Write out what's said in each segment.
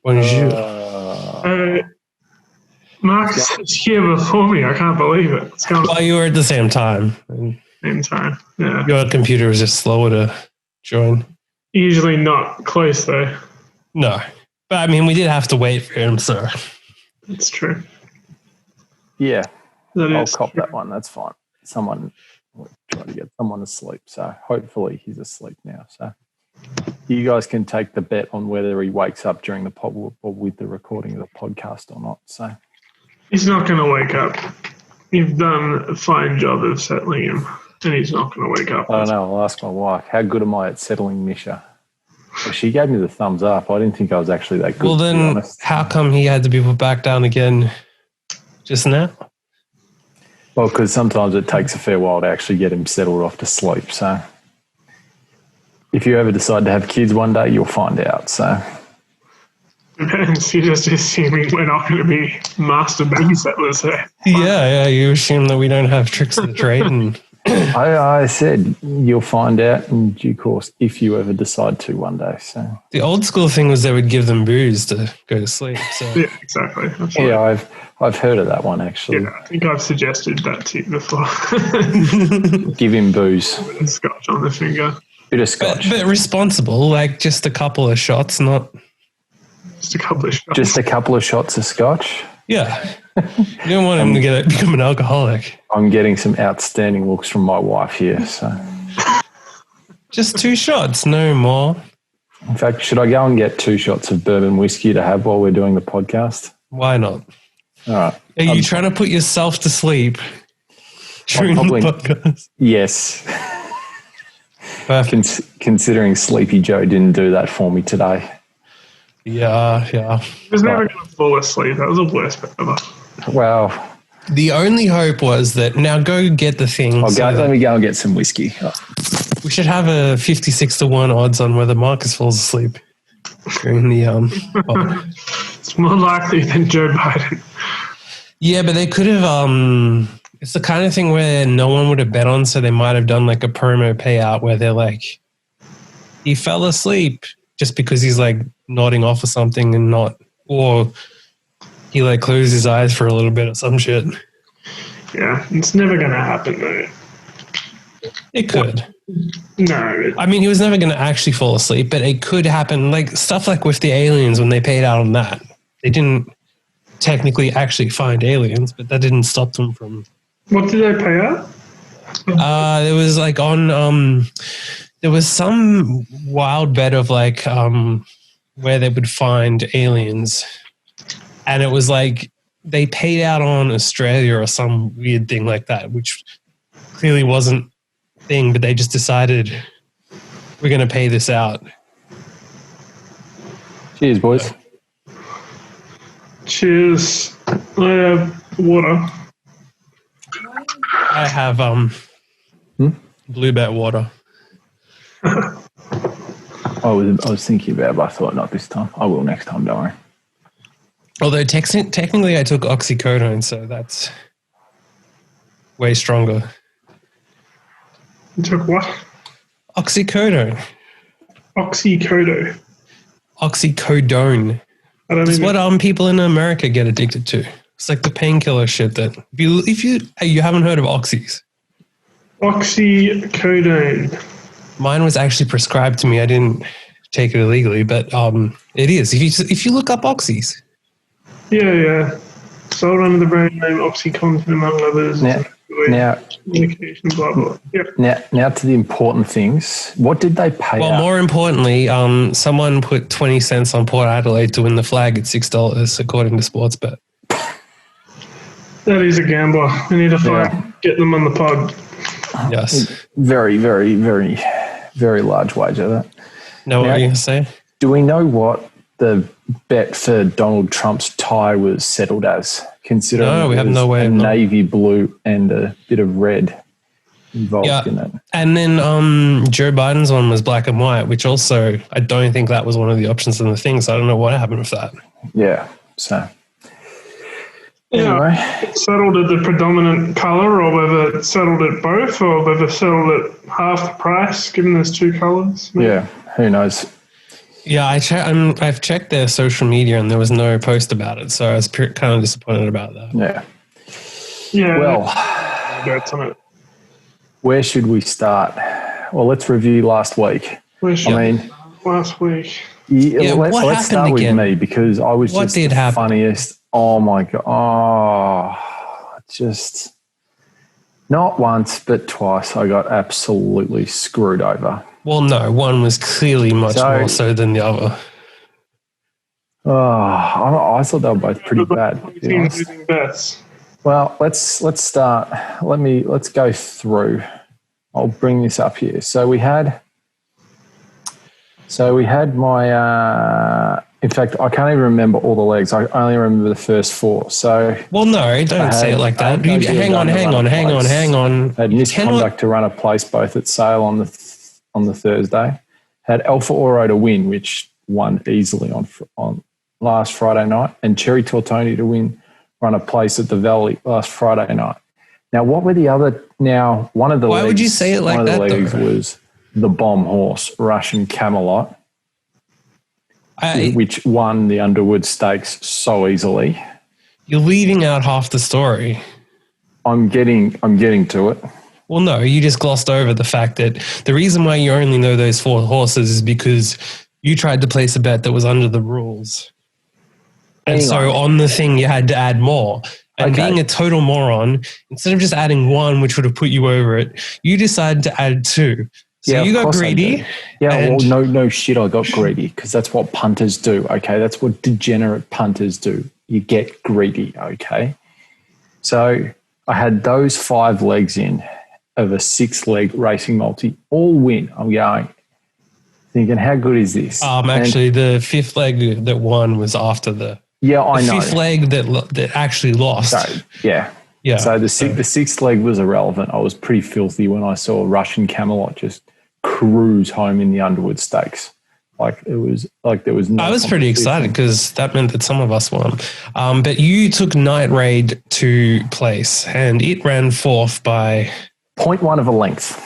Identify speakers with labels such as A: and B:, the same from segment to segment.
A: Bonjour.
B: Mark's here before me. I can't believe it. It's going
A: Well, you were at the same time.
B: same time. Yeah.
A: Your computer was just slower to join.
B: Usually not close though.
A: No. But I mean, we did have to wait for him, so.
B: That's true.
C: Yeah.
B: That
C: I'll
B: is
C: cop
B: true.
C: that one. That's fine. We'll try to get someone asleep. So hopefully he's asleep now. So you guys can take the bet on whether he wakes up during the pod or with the recording of the podcast or not. So
B: He's not going to wake up. You've done a fine job of settling him, and he's not going to wake up.
C: I don't know. I'll ask my wife. How good am I at settling Misha? Well, she gave me the thumbs up. I didn't think I was actually that good.
A: Well,
C: to be
A: then
C: honest.
A: how come he had to be put back down again just now?
C: Well, because sometimes it takes a fair while to actually get him settled off to sleep. So if you ever decide to have kids one day, you'll find out. So
B: Depends. You're just assuming we're not going to be master babysitters there.
A: Yeah, you assume that we don't have tricks of the trade. And
C: I said you'll find out in due course if you ever decide to one day. So
A: the old school thing was they would give them booze to go to sleep. So
B: Yeah, exactly. That's
C: yeah,
B: right.
C: I've heard of that one actually.
B: Yeah, I think I've suggested that to you before.
C: Give him booze,
B: And scotch on the finger.
C: bit of scotch,
A: but responsible, like just a couple of shots, not...
B: Just a couple of shots.
C: just a couple of shots of scotch.
A: Yeah. You don't want him to become an alcoholic.
C: I'm getting some outstanding looks from my wife here. So
A: Just 2 shots, no more.
C: in fact, should I go and get 2 shots of bourbon whiskey to have while we're doing the podcast?
A: Why not?
C: All right.
A: Are you trying to put yourself to sleep during
C: probably-
A: the podcast?
C: Yes.
A: Perfect.
C: Considering Sleepy Joe didn't do that for me today.
A: Yeah.
B: I was never going to fall asleep. That was the worst bit ever.
C: Well,
A: The only hope was that now go get the thing.
C: let me go and get some whiskey.
A: We should have a 56-1 odds on whether Marcus falls asleep during the pod.
B: It's more likely than Joe Biden.
A: Yeah, but they could have. It's the kind of thing where no one would have bet on, so they might have done like a promo payout where they're like, he fell asleep just because he's like nodding off or something and not, or he like closed his eyes for a little bit or some shit.
B: Yeah, it's never going to happen though.
A: It could.
B: No.
A: I mean, he was never going to actually fall asleep, but it could happen. Like stuff like with the aliens when they paid out on that, they didn't technically actually find aliens, but that didn't stop them from.
B: What did they pay out?
A: There was like on there was some wild bet of like where they would find aliens, and it was like they paid out on Australia or some weird thing like that, which clearly wasn't a thing, but they just decided we're going to pay this out.
C: Cheers, boys.
B: Cheers. I have water.
A: I have Blue Bet water.
C: I was thinking about it, but I thought not this time. I will next time, don't worry.
A: Although technically I took oxycodone, so that's way stronger.
B: You took what?
A: Oxycodone.
B: Oxycodone.
A: Oxycodone.
B: I don't
A: That's
B: even...
A: what people in America get addicted to. It's like the painkiller shit that if you haven't heard of oxys.
B: Oxycodone.
A: Mine was actually prescribed to me. I didn't take it illegally, but it is. If you look up oxys.
B: Yeah. Sold under the brand name OxyContin among others.
C: Now,
B: Medication, blah blah. Yep.
C: now to the important things. What did they pay
A: Well,
C: out?
A: more importantly, someone put 20 cents on Port Adelaide to win the flag at $6, according to Sportsbet.
B: That is a gambler. We need to get them on the pod.
A: Yes.
C: Very, very, very, very large wager. That.
A: Know what you're going to say?
C: Do we know what the bet for Donald Trump's tie was settled as? Considering
A: No, we have no way
C: a
A: of knowing.
C: navy blue and a bit of red involved in it.
A: And then Joe Biden's one was black and white, which also I don't think that was one of the options in the thing. So I don't know what happened with that.
C: Yeah. So
B: Yeah,
C: anyway,
B: it settled at the predominant colour, or whether it settled at both, or whether it settled at half the price, given there's 2 colours.
C: yeah, who knows?
A: Yeah, I've checked their social media and there was no post about it, so I was kind of disappointed about that.
C: Yeah.
B: Yeah.
C: Well,
B: That's on it.
C: where should we start? Well, let's review last week.
B: Last week.
C: Let's start with me because I was just the funniest. Oh my God. Oh, just not once, but twice I got absolutely screwed over.
A: Well, no, one was clearly much more so than the other.
C: Oh, I thought they were both pretty bad. Well, let's start. Let's go through. I'll bring this up here. So we had my. In fact, I can't even remember all the legs. I only remember the first four. So
A: well, no, don't say it like that. Hang on.
C: I had misconduct to run a place both at Sale on the Thursday. Had Alpha Oro to win, which won easily on last Friday night, and Cherry Tortoni to run a place at the Valley last Friday night. Now, what were the other? Now, one of the
A: why would you say it like that?
C: One of the legs was the Bomb Horse, Russian Camelot, which won the Underwood Stakes so easily.
A: You're leaving out half the story.
C: I'm getting to it.
A: Well, no, you just glossed over the fact that the reason why you only know those four horses is because you tried to place a bet that was under the rules. And so on the thing, you had to add more. And being a total moron, instead of just adding one, which would have put you over it, you decided to add two. So you got greedy.
C: Yeah, well, no shit, I got greedy because that's what punters do, okay? That's what degenerate punters do. You get greedy, okay? So I had those 5 legs in of a 6-leg racing multi, all win. I'm going, thinking, how good is this?
A: Actually, the 5th leg that won was after the
C: I know.
A: 5th leg that actually lost.
C: So, yeah. So the 6th leg was irrelevant. I was pretty filthy when I saw Russian Camelot just cruise home in the Underwood Stakes. There was no.
A: I was pretty excited because that meant that some of us won. But you took Night Raid to place, and it ran 4th by
C: 0.1 of a length.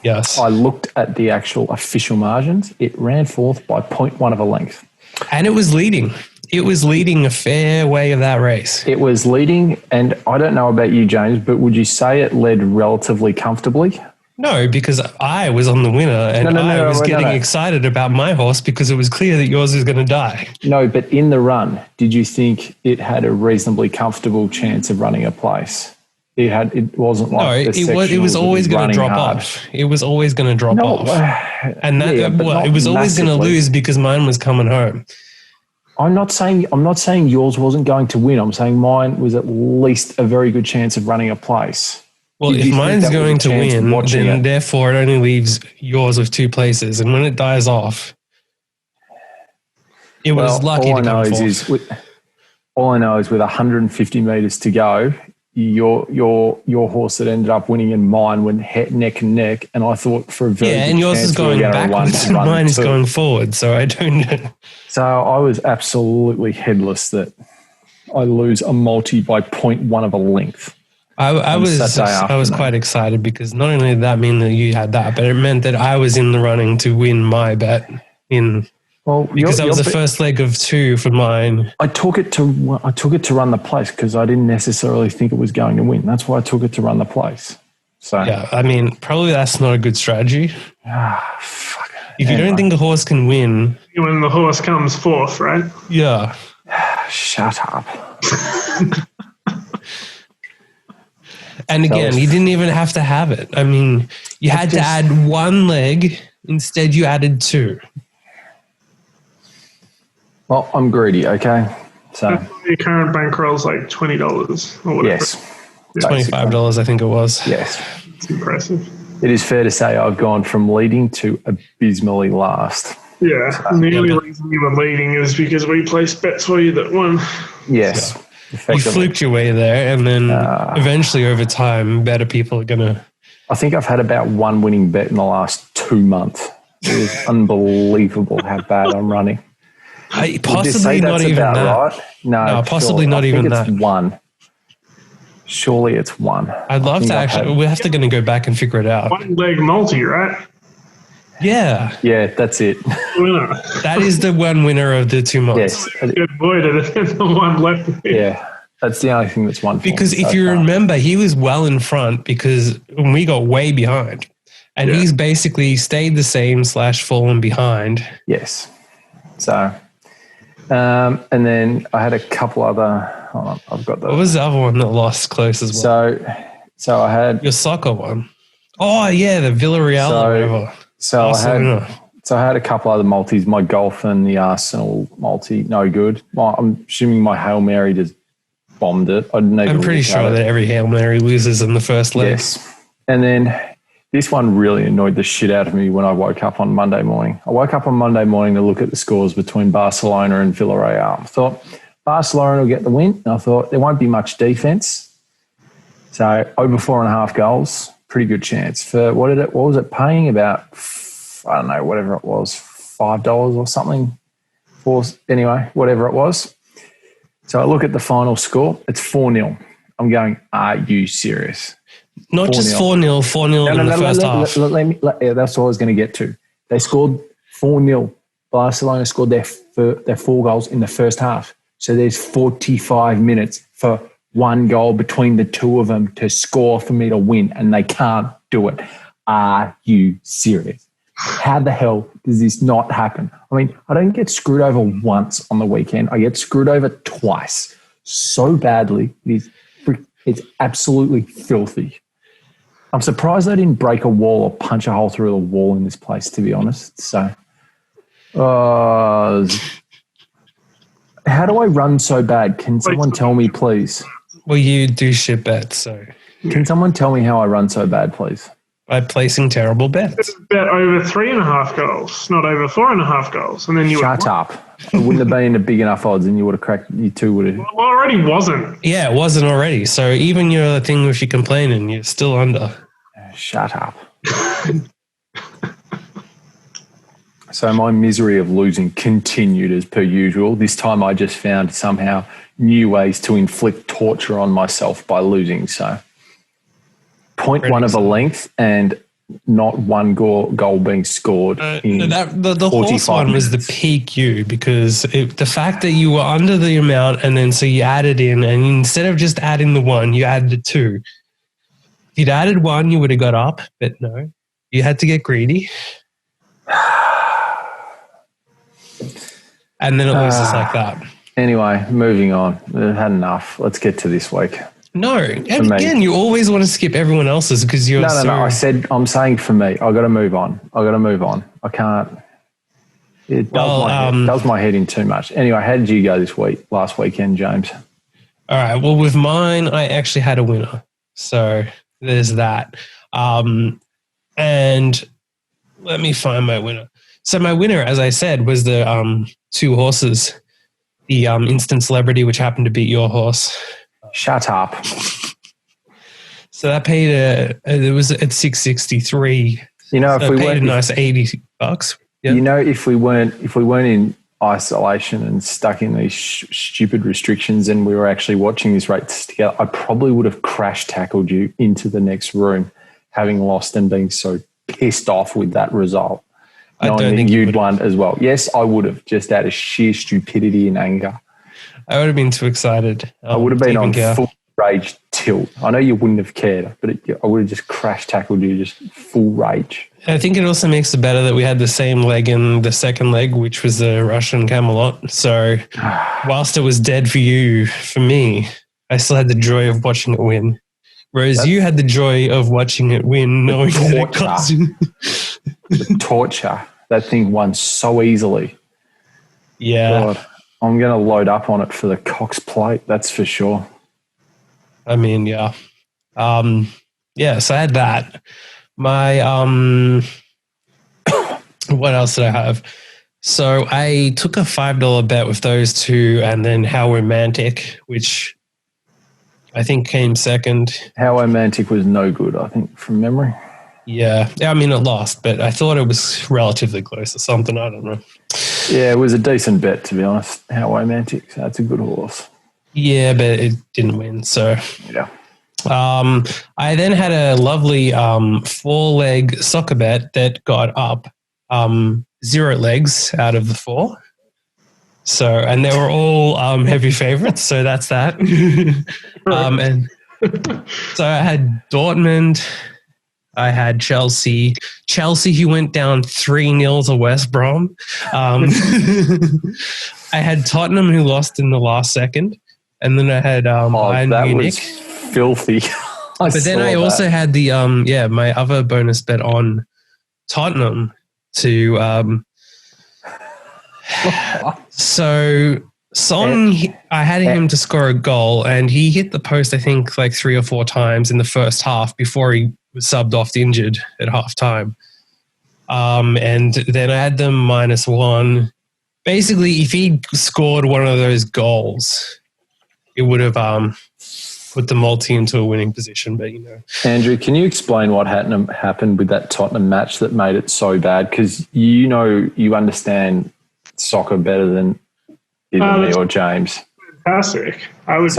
A: Yes,
C: I looked at the actual official margins. It ran 4th by 0.1 of a length,
A: and it was leading. It was leading a fair way of that race.
C: It was leading, and I don't know about you, James, but would you say it led relatively comfortably?
A: No, because I was on the winner, and I was getting excited about my horse because it was clear that yours was going to die.
C: No, but in the run, did you think it had a reasonably comfortable chance of running a place? It wasn't like
A: it was always going to drop off. It was always going to drop off, and it was always going to lose because mine was coming home.
C: I'm not saying yours wasn't going to win. I'm saying mine was at least a very good chance of running a place.
A: Well, if mine's going to win, then therefore it only leaves yours with 2 places. And when it dies off, it was lucky to come fourth.
C: All I know is with 150 metres to go, your horse that ended up winning and mine went neck and neck, and I thought for a very
A: and yours is going backwards and mine is going forward, so I don't know.
C: So I was absolutely headless that I lose a multi by 0.1 of a length.
A: I was quite excited because not only did that mean that you had that, but it meant that I was in the running to win my bet because that was the first leg of 2 for mine.
C: I took it to run the place because I didn't necessarily think it was going to win. That's why I took it to run the place. So
A: yeah, I mean, probably that's not a good strategy.
C: Fuck.
A: If you don't think the horse can win,
B: when the horse comes 4th, right?
A: Yeah.
C: Shut up.
A: And again, you didn't even have to have it. I mean, you had to add 1 leg. Instead, you added 2.
C: Well, I'm greedy, okay? So
B: your current bankroll's like $20 or whatever.
C: Yes.
A: $25, I think it was.
C: Yes.
B: It's impressive.
C: It is fair to say I've gone from leading to abysmally last.
B: Yeah. So, the only reason you were leading is because we placed bets for you that won.
C: Yes.
A: Yeah. You fluked your way there, and then eventually over time, better people are going to...
C: I think I've had about 1 winning bet in the last 2 months. It is unbelievable how bad I'm running.
A: Possibly not even that.
C: Right? No,
A: possibly not even that.
C: It's 1. Surely it's 1.
A: I'd love to actually... We're going to go back and figure it out.
B: 1 leg multi, right?
A: Yeah.
C: Yeah, that's it.
B: Winner.
A: That is the one winner of the 2 months.
C: Yes.
B: Good boy to the one left.
C: Yeah. That's the only thing that's won for
A: Because
C: me
A: if
C: so
A: you
C: far.
A: remember, he was well in front because we got way behind. And
B: Yeah.
A: he's basically stayed the same / fallen behind.
C: Yes. So, and then I had a couple other. Hold on, I've got
A: What
C: the.
A: was the other one that lost close as well?
C: So I had.
A: Your soccer one. Oh, yeah, the Villarreal or whatever.
C: So
A: Barcelona.
C: I had a couple other multis. My golf and the Arsenal multi, no good. I'm assuming my Hail Mary just bombed it.
A: I'm pretty sure that every Hail Mary loses in the first leg.
C: Yes. And then this one really annoyed the shit out of me when I woke up on Monday morning. I woke up on Monday morning to look at the scores between Barcelona and Villarreal. I thought Barcelona will get the win. And I thought there won't be much defense. So over 4.5 goals, pretty good chance. For what was it paying? About, I don't know, whatever it was, $5 or something. Anyway, whatever it was. So I look at the final score. It's 4-0. I'm going, are you serious?
A: Not
C: 4-0.
A: just 4-0, 4-0 in the first half.
C: That's what I was going to get to. They scored 4-0. Barcelona scored their 4 goals in the first half. So there's 45 minutes for 1 goal between the two of them to score for me to win, and they can't do it. Are you serious? How the hell does this not happen? I mean, I don't get screwed over once on the weekend. I get screwed over twice so badly. It's absolutely filthy. I'm surprised I didn't break a wall or punch a hole through the wall in this place, to be honest. So, how do I run so bad? Can someone tell me, please?
A: Well, you do shit bets, so.
C: Can someone tell me how I run so bad, please?
A: By placing terrible bets.
B: Bet over 3.5 goals, not over 4.5 goals. And then you
C: Shut up. It wouldn't have been a big enough odds and you would have cracked, you two would have.
B: Well, already wasn't.
A: Yeah, it wasn't already. So even your thing if you're complaining, you're still under.
C: Shut up. So my misery of losing continued as per usual. This time I just found somehow new ways to inflict torture on myself by losing. So 0.1 of a length and not one goal being scored.
A: The horse one was the peak you because the fact that you were under the amount and then so you added in and instead of just adding the 1, you added the 2. If you'd added 1, you would have got up, but no, you had to get greedy. And then it was just like that.
C: Anyway, moving on. We've had enough. Let's get to this week.
A: No, and again, you always want to skip everyone else's because you're
C: No. I'm saying for me, I got to move on. I can't. It does my head in too much. Anyway, how did you go last weekend, James?
A: All right. Well, with mine, I actually had a winner. So there's that. And let me find my winner. So my winner, as I said, was the 2 horses, the instant celebrity, which happened to beat your horse.
C: Shut up.
A: So that paid it was at 663.
C: You know,
A: so
C: if we
A: paid
C: went
A: a nice $80. Yeah.
C: You know, if we weren't in isolation and stuck in these stupid restrictions and we were actually watching this race together, I probably would have crash tackled you into the next room, having lost and being so pissed off with that result.
A: I don't think
C: you'd won as well. Yes, I would have, just out of sheer stupidity and anger.
A: I would have been too excited.
C: I would have been on full rage tilt. I know you wouldn't have cared, but I would have just crash tackled you, just full rage.
A: I think it also makes it better that we had the same leg in the second leg, which was the Russian Camelot. So whilst it was dead for you, for me, I still had the joy of watching it win. Whereas you had the joy of watching it win, knowing that it cost you.
C: The torture. That thing won so easily.
A: Yeah.
C: God, I'm going to load up on it for the Cox plate, that's for sure.
A: I mean, yeah. So I had that. My, what else did I have? So I took a $5 bet with those 2 and then How Romantic, which I think came second.
C: How Romantic was no good, I think, from memory.
A: Yeah. I mean, it lost, but I thought it was relatively close or something. I don't know.
C: Yeah, it was a decent bet, to be honest. How Romantic. So that's a good horse.
A: Yeah, but it didn't win. So,
C: yeah.
A: I then had a lovely 4-leg soccer bet that got up 0 legs out of the 4. So, and they were all heavy favorites. So that's that. And so I had Dortmund. I had Chelsea. Chelsea, who went down 3-0 to West Brom. I had Tottenham, who lost in the last second. And then I had Bayern
C: that
A: Munich.
C: was filthy.
A: But then I also had the my other bonus bet on Tottenham to so Son, I had him to score a goal, and he hit the post I think like 3 or 4 times in the first half before he was subbed off injured at half time. And then I had them -1. Basically, if he scored one of those goals, it would have put the multi into a winning position. But
C: Andrew, can you explain what happened with that Tottenham match that made it so bad? Because you understand soccer better than either me or James.
B: Fantastic. I would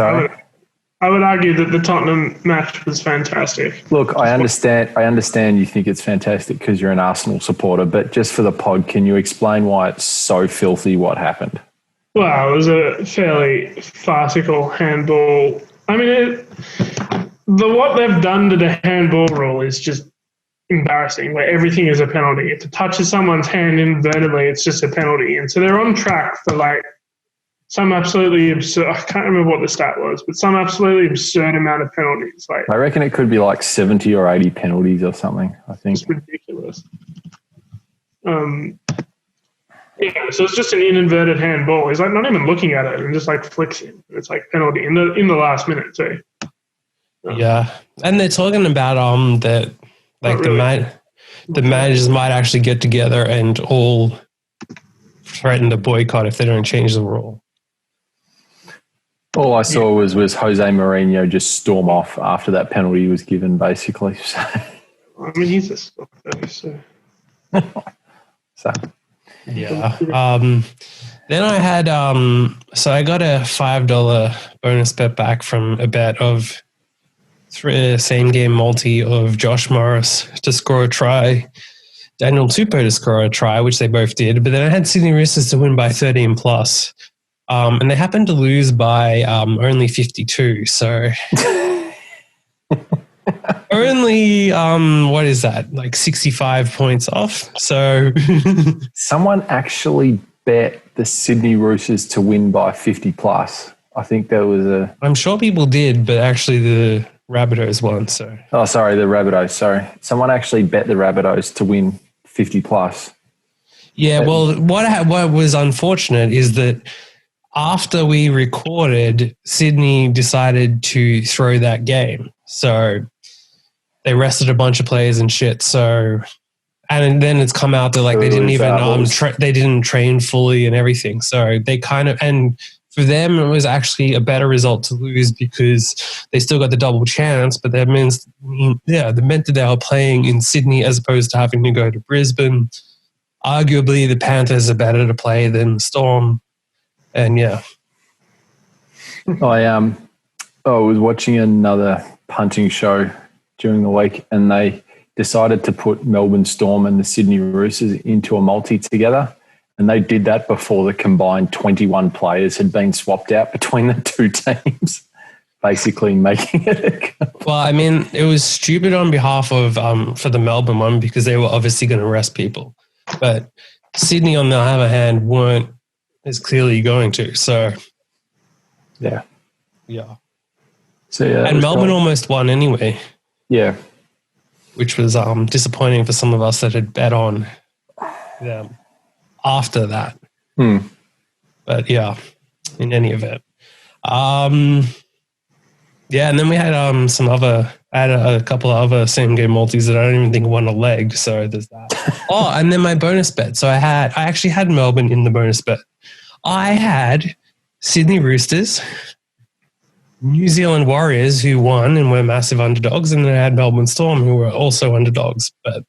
B: argue that the Tottenham match was fantastic.
C: Look, I understand you think it's fantastic because you're an Arsenal supporter, but just for the pod, can you explain why it's so filthy what happened?
B: Well, it was a fairly farcical handball. I mean, what they've done to the handball rule is just embarrassing, where everything is a penalty. If it touches someone's hand inadvertently, it's just a penalty. And so they're on track for like some absolutely absurd, I can't remember what the stat was, but some absolutely absurd amount of penalties. Like,
C: I reckon it could be like 70 or 80 penalties or something, I think.
B: It's ridiculous. So it's just an inverted handball. He's like not even looking at it and just like flicks it. It's like penalty in the last minute too.
A: Yeah, and they're talking about that like the managers might actually get together and all threaten to boycott if they don't change the rule.
C: All I saw was Jose Mourinho just storm off after that penalty was given, basically. So.
B: I mean, he's a stopper, so.
A: Yeah. Then I had so I got a $5 bonus bet back from a bet of same game multi of Josh Morris to score a try, Daniel Tupou to score a try, which they both did. But then I had Sydney Roosters to win by 13 plus. And they happened to lose by only 52. So only, what is that? Like 65 points off. So
C: someone actually bet the Sydney Roosters to win by 50 plus. I think there was
A: I'm sure people did, but actually the Rabbitohs won. So.
C: Oh, sorry, the Rabbitohs. Sorry. Someone actually bet the Rabbitohs to win 50 plus.
A: Yeah, well, what was unfortunate is that after we recorded, Sydney decided to throw that game. So they rested a bunch of players and shit. So, and then it's come out that like they didn't even they didn't train fully and everything. So they kind of, and for them it was actually a better result to lose because they still got the double chance. But that means, that meant that they were playing in Sydney as opposed to having to go to Brisbane. Arguably, the Panthers are better to play than Storm. And yeah,
C: I was watching another punting show during the week, and they decided to put Melbourne Storm and the Sydney Roosters into a multi together, and they did that before the combined 21 players had been swapped out between the two teams, basically making it.
A: Well, I mean, it was stupid on behalf of for the Melbourne one because they were obviously going to rest people, but Sydney, on the other hand, weren't is clearly going to. So,
C: yeah.
A: So and Melbourne almost won anyway.
C: Yeah,
A: which was disappointing for some of us that had bet on them after that. But yeah, in any event, and then we had some other. I had a couple of other same game multis that I don't even think won a leg. So there's that. And then my bonus bet. So I actually had Melbourne in the bonus bet. I had Sydney Roosters, New Zealand Warriors, who won and were massive underdogs, and then I had Melbourne Storm, who were also underdogs. But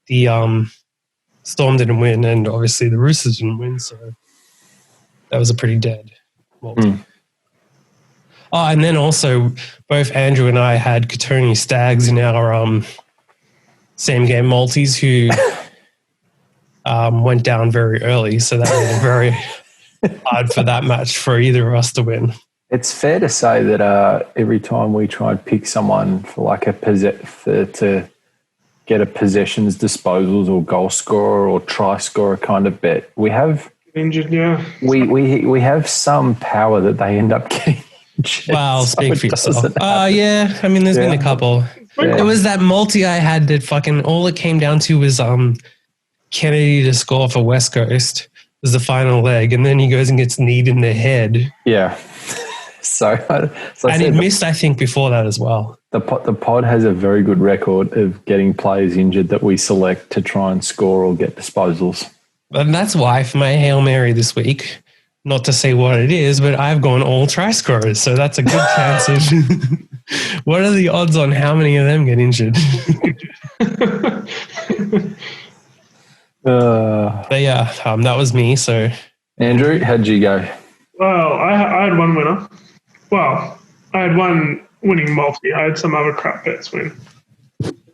A: the Storm didn't win, and obviously the Roosters didn't win, so that was a pretty dead multi. And then also both Andrew and I had Katoni Stags in our same game multis who went down very early. So that made it very hard for that match for either of us to win.
C: It's fair to say that every time we try and pick someone for like to get a possessions, disposals, or goal scorer or try scorer kind of bet, we have
B: injured. Yeah,
C: we have some power that they end up getting.
A: Wow, speak for yourself. Yeah. I mean, there's been a couple.
C: Yeah.
A: It was that multi I had that fucking all it came down to was Kennedy to score for West Coast was the final leg, and then he goes and gets kneed in the head.
C: Yeah.
A: And he missed, I think, before that as well.
C: The pod has a very good record of getting players injured that we select to try and score or get disposals.
A: And that's why for my Hail Mary this week, not to say what it is, but I've gone all try scorers. So that's a good chance of what are the odds on how many of them get injured? But yeah, that was me. So
C: Andrew, how'd you go?
B: Well, I had one winner. Well, I had one winning multi. I had some other crap bets win.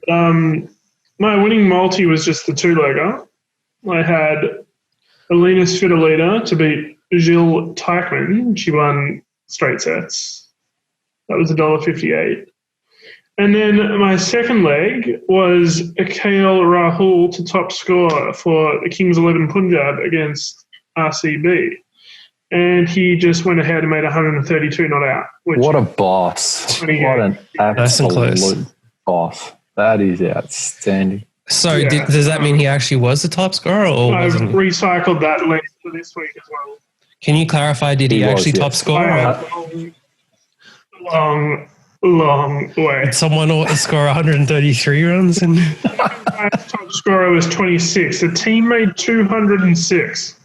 B: My winning multi was just the 2-legger. I had Alina's Fidelita to beat Jill Teichmann. She won straight sets. That was $1.58. And then my second leg was Akale Rahul to top score for the Kings 11 Punjab against RCB. And he just went ahead and made 132 not out.
C: What a boss. What an absolute boss. That is outstanding.
A: So does that mean he actually was the top scorer? Or
B: I've
A: wasn't?
B: recycled that list for this week as well.
A: Can you clarify, did he actually top score?
B: Long way.
A: Did someone score 133 runs?
B: My top scorer was 26. The team made 206.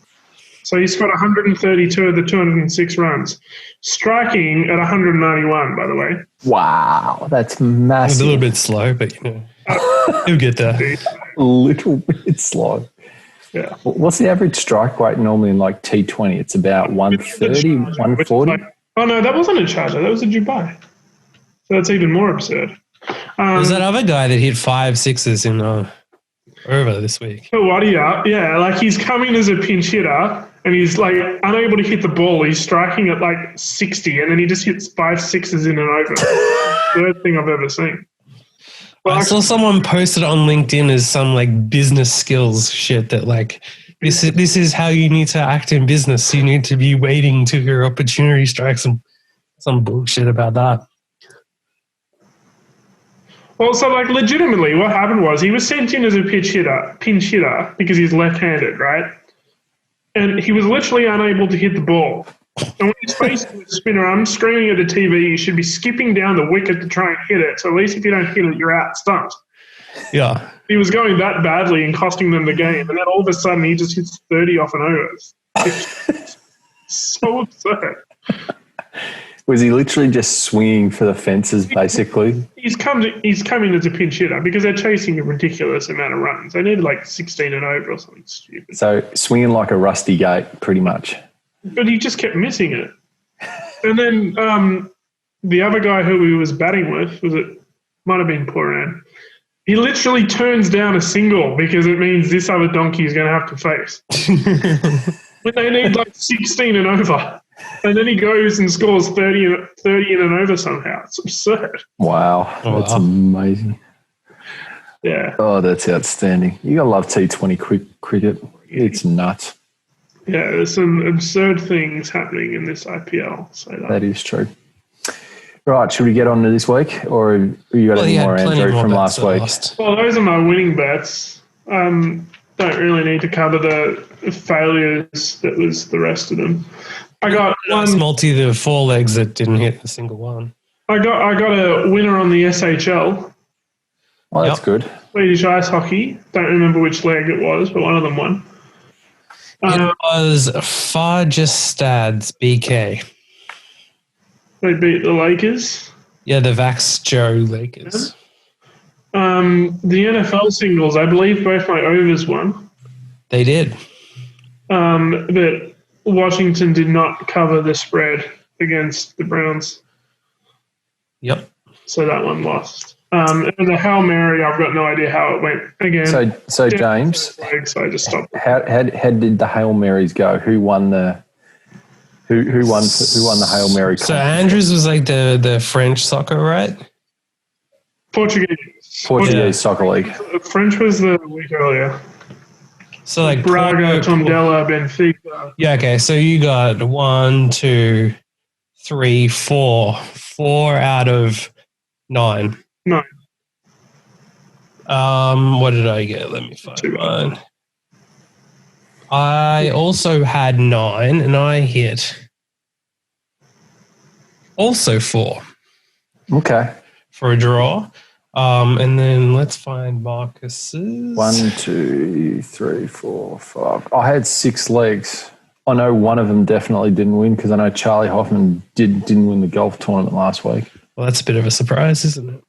B: So he scored 132 of the 206 runs. Striking at 191, by the way.
C: Wow, that's massive.
A: It's a little bit slow, but he'll get there.
C: A little bit slow.
B: Yeah.
C: What's the average strike rate normally in like T20? It's about 130, 140?
B: Oh, no, that wasn't a charger. That was a Dubai. So that's even more absurd.
A: There's that other guy that hit 5 sixes in over this week.
B: Yeah, like he's coming as a pinch hitter and he's like unable to hit the ball. He's striking at like 60 and then he just hits 5 sixes in and over. Third thing I've ever seen. Well,
A: I saw someone posted on LinkedIn as some like business skills shit that like this is how you need to act in business. You need to be waiting to your opportunity strikes and some bullshit about that.
B: Well, so like legitimately what happened was he was sent in as a pinch hitter because he's left-handed, right? And he was literally unable to hit the ball. And when he's facing the spinner, I'm screaming at the TV, you should be skipping down the wicket to try and hit it. So at least if you don't hit it, you're out stumped.
A: Yeah.
B: He was going that badly and costing them the game. And then all of a sudden he just hits 30 off an over. It's so absurd.
C: Was he literally just swinging for the fences, basically?
B: He's coming as a pinch hitter because they're chasing a ridiculous amount of runs. They need like 16 and over or something stupid.
C: So swinging like a rusty gate, pretty much.
B: But he just kept missing it. And then the other guy who he was batting with, might have been Puran, he literally turns down a single because it means this other donkey is going to have to face. But they need like 16 and over. And then he goes and scores 30 in and over somehow. It's absurd.
C: Wow. That's amazing.
B: Yeah.
C: Oh, that's outstanding. You got to love T20 cricket. It's nuts.
B: Yeah, there's some absurd things happening in this IPL. So
C: that is true. Right, should we get on to this week? Or have you got any more, Andrew, from last week?
B: Well, those are my winning bets. Don't really need to cover the failures that was the rest of them. I got
A: one multi, the 4 legs that didn't hit a single one.
B: I got a winner on the SHL.
C: Oh, that's good.
B: Swedish ice hockey. Don't remember which leg it was, but one of them won.
A: It was Fajestads BK.
B: They beat the Lakers.
A: Yeah, the Vax Joe Lakers.
B: The NFL singles, I believe both my overs won.
A: They did.
B: But Washington did not cover the spread against the Browns.
A: Yep.
B: So that one lost. It was a Hail Mary. I've got no idea how it went again.
C: So James,
B: so I just stopped.
C: How did the Hail Marys go? Who won the Hail Mary?
A: So Andrews was like the French soccer, right?
B: Portuguese
C: soccer league.
B: French was the week earlier.
A: So like
B: Braga, Tondela, Benfica.
A: Yeah, okay. So you got 1, 2, 3, 4. 4 out of 9.
B: 9.
A: What did I get? Let me find mine. I also had 9 and I hit also 4.
C: Okay.
A: For a draw. And then let's find Marcus's.
C: 1, 2, 3, 4, 5. I had 6 legs. I know one of them definitely didn't win because I know Charlie Hoffman didn't win the golf tournament last week.
A: Well, that's a bit of a surprise, isn't it?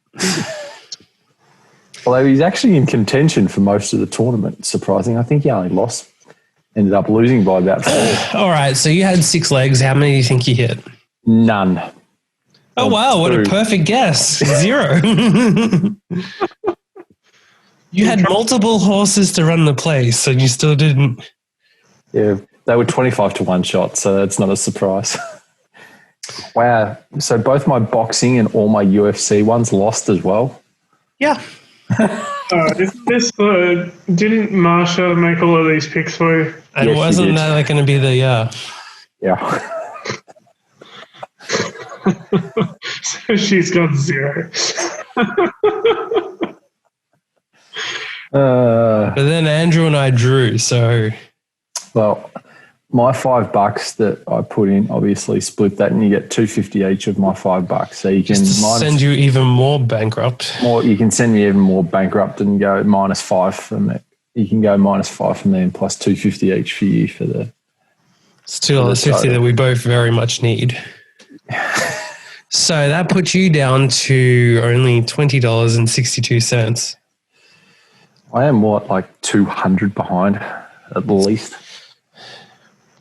C: Although he's actually in contention for most of the tournament, surprising. I think he only ended up losing by about 4.
A: All right, so you had 6 legs. How many do you think you hit?
C: None.
A: Oh, wow, what a perfect guess. 0. You had multiple horses to run the place, and you still didn't.
C: Yeah, they were 25 to 1 shot, so that's not a surprise. Wow. So both my boxing and all my UFC ones lost as well?
A: Yeah.
B: Didn't Marsha make all of these picks for you?
A: And wasn't that like going to be the,
C: Yeah.
B: So she's got 0.
A: But then Andrew and I drew, so.
C: Well, my $5 that I put in, obviously split that and you get $2.50 each of my $5. So you can
A: send you even more bankrupt.
C: You can send me even more bankrupt and go -5 from it. You can go -5 from me and plus $2.50 each for you for the.
A: It's $2.50 that we both very much need. So that puts you down to only $20.62.
C: I am like 200 behind at least.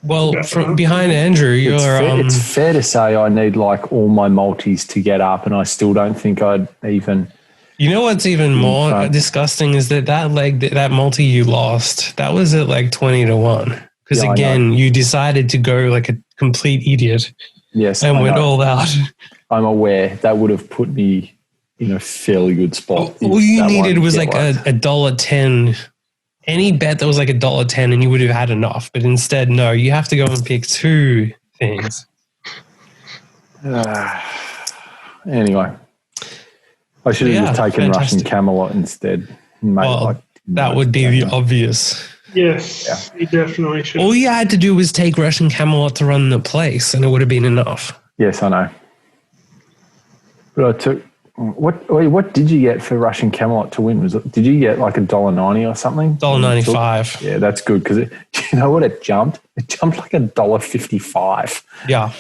A: Well, from behind Andrew,
C: it's fair to say I need like all my multis to get up, and I still don't think I'd even.
A: You know what's even more disgusting is that multi you lost, that was at like 20 to 1. Because again, you decided to go like a complete idiot.
C: Yes,
A: and went all out.
C: I'm aware that would have put me in a fairly good spot.
A: All you needed was like a $1.10. Any bet that was like $1.10 and you would have had enough. But instead, no, you have to go and pick 2 things.
C: Anyway, I should have just taken Russian Camelot instead.
A: That would be the obvious.
B: Yes, you definitely should.
A: All you had to do was take Russian Camelot to run the place and it would have been enough.
C: Yes, I know. But I took... What did you get for Russian Camelot to win? Did you get like $1.90 or something?
A: $1.95.
C: Yeah, that's good because you know what it jumped? It jumped like $1.55.
A: Yeah.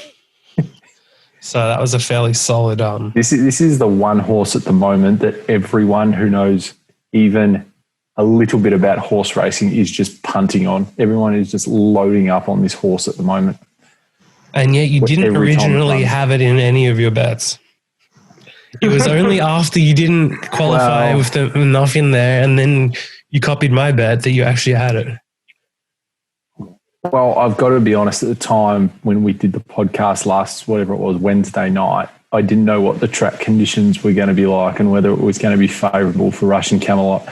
A: So that was a fairly solid.
C: This is the one horse at the moment that everyone who knows even a little bit about horse racing is just punting on. Everyone is just loading up on this horse at the moment.
A: And yet you didn't originally have it in any of your bets. It was only after you didn't qualify with enough in there and then you copied my bet that you actually had it.
C: Well, I've got to be honest, at the time when we did the podcast Wednesday night, I didn't know what the track conditions were going to be like and whether it was going to be favourable for Russian Camelot.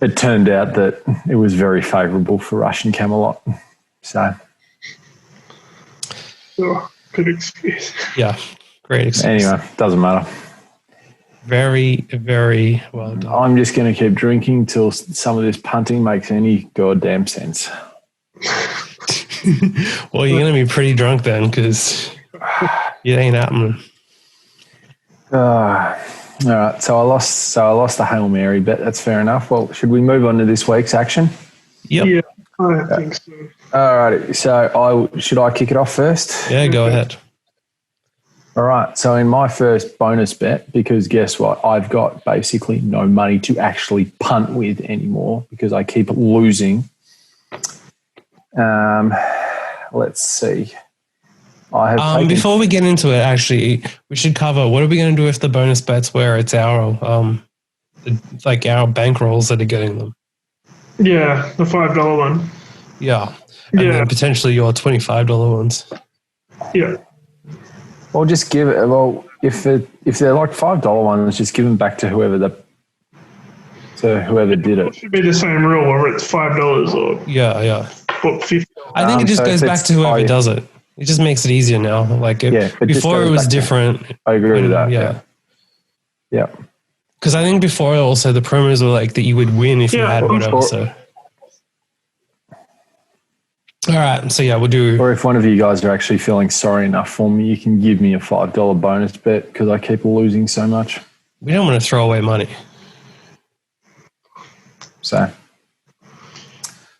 C: It turned out that it was very favourable for Russian Camelot. So.
B: Good excuse.
A: Yeah. Great excuse.
C: Anyway, doesn't matter.
A: Very, very well done.
C: I'm just going to keep drinking till some of this punting makes any goddamn sense.
A: Well, you're going to be pretty drunk then because it ain't happening.
C: All right, so I lost the Hail Mary bet. That's fair enough. Well, should we move on to this week's action?
A: Yep.
B: Yeah, I think so.
C: All right, so should I kick it off first?
A: Yeah, go ahead.
C: All right, so in my first bonus bet, because guess what? I've got basically no money to actually punt with anymore because I keep losing. Let's see. I have taken,
A: Before we get into it, actually, we should cover what are we going to do if the bonus bets where it's our like our bankrolls that are getting them.
B: Yeah, the $5 one.
A: Yeah, and
B: Yeah.
A: then potentially your $25 ones.
B: Yeah.
C: or just give it. Well, if they're like $5 ones, just give them back to whoever did
B: It
C: it.
B: should be the same rule, whether it's $5 or
A: Yeah.
B: $50.
A: I think it just
C: so
A: goes
C: if
A: back
C: it's-
A: to whoever
C: oh, yeah.
A: does it. It just makes it easier now. Like
C: Yeah, it just
A: before
C: goes
A: it was
C: back to-
A: different.
C: I agree with that.
A: Yeah.
C: Yeah.
A: Because I think before also the promos were like that you would win if you
B: Yeah,
A: had whatever.
C: or-
A: So. All right. So yeah, we'll do.
C: Or if one of you guys are actually feeling sorry enough for me, you can give me a $5 bonus bet because I keep losing so much.
A: We don't want to throw away money.
C: So,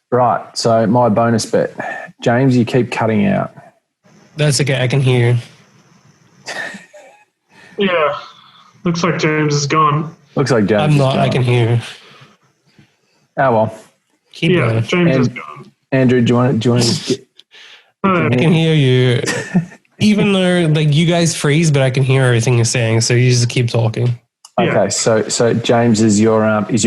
C: right. So my bonus bet, James, you keep cutting out.
A: That's okay. I can hear.
B: Yeah. Looks like James is gone.
C: Looks like James.
A: I'm
C: is
A: not. I
C: gone.
A: can hear.
C: Oh well,
A: Keep
B: Yeah,
A: going.
B: James is
C: And-
B: gone.
C: Andrew, do you want to get?
A: I can hear you. Even though like you guys freeze, but I can hear everything you're saying. So you just keep talking.
B: Yeah.
C: Okay, so James, is your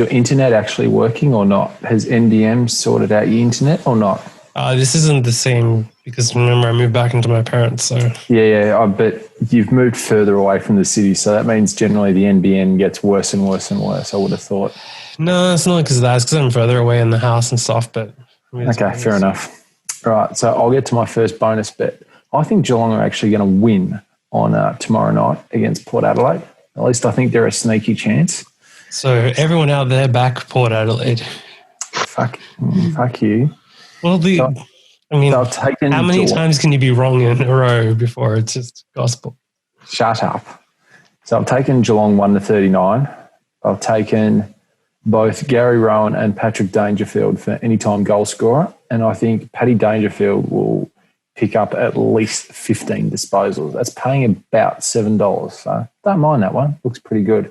C: internet actually working or not? Has NDM sorted out your internet or not?
A: This isn't the same because remember I moved back into my parents. So
C: Yeah, I bet you've moved further away from the city, so that means generally the NBN gets worse and worse and worse. I would have thought.
A: no, it's not because of that. It's because I'm further away in the house and stuff. But I mean, it's
C: Okay,
A: what it
C: fair
A: is.
C: enough. Right, so I'll get to my first bonus bet. I think Geelong are actually going to win on tomorrow night against Port Adelaide. At least I think they're a sneaky chance.
A: So everyone out there, back Port Adelaide.
C: Fuck you.
A: Well, I mean,
C: So I've taken
A: how many
C: Geelong.
A: times can you be wrong in a row before it's just gospel?
C: Shut up. So I've taken Geelong 1-39. I've taken both Gary Rowan and Patrick Dangerfield for anytime goal scorer. And I think Paddy Dangerfield will pick up at least 15 disposals. That's paying about $7. So don't mind that one. Looks pretty good.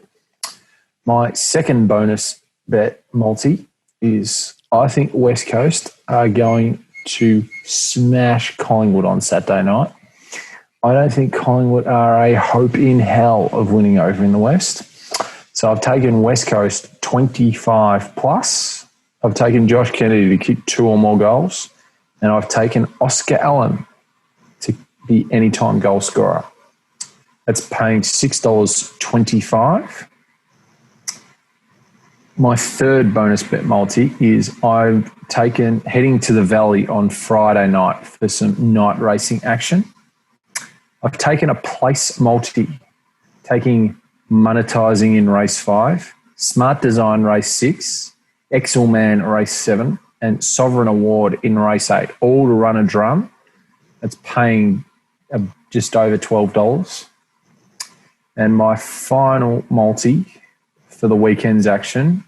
C: My second bonus bet, multi, is I think West Coast are going to smash Collingwood on Saturday night. I don't think Collingwood are a hope in hell of winning over in the West. So I've taken West Coast 25 plus. I've taken Josh Kennedy to kick 2 or more goals. And I've taken Oscar Allen to be anytime goal scorer. That's paying $6.25. My third bonus bet multi is I've taken heading to the Valley on Friday night for some night racing action. I've taken a place multi, taking Monetizing in race 5, Smart Design race 6, Excel Man race 7, and Sovereign Award in race 8, all to run a drum. That's paying just over $12. And my final multi for the weekend's action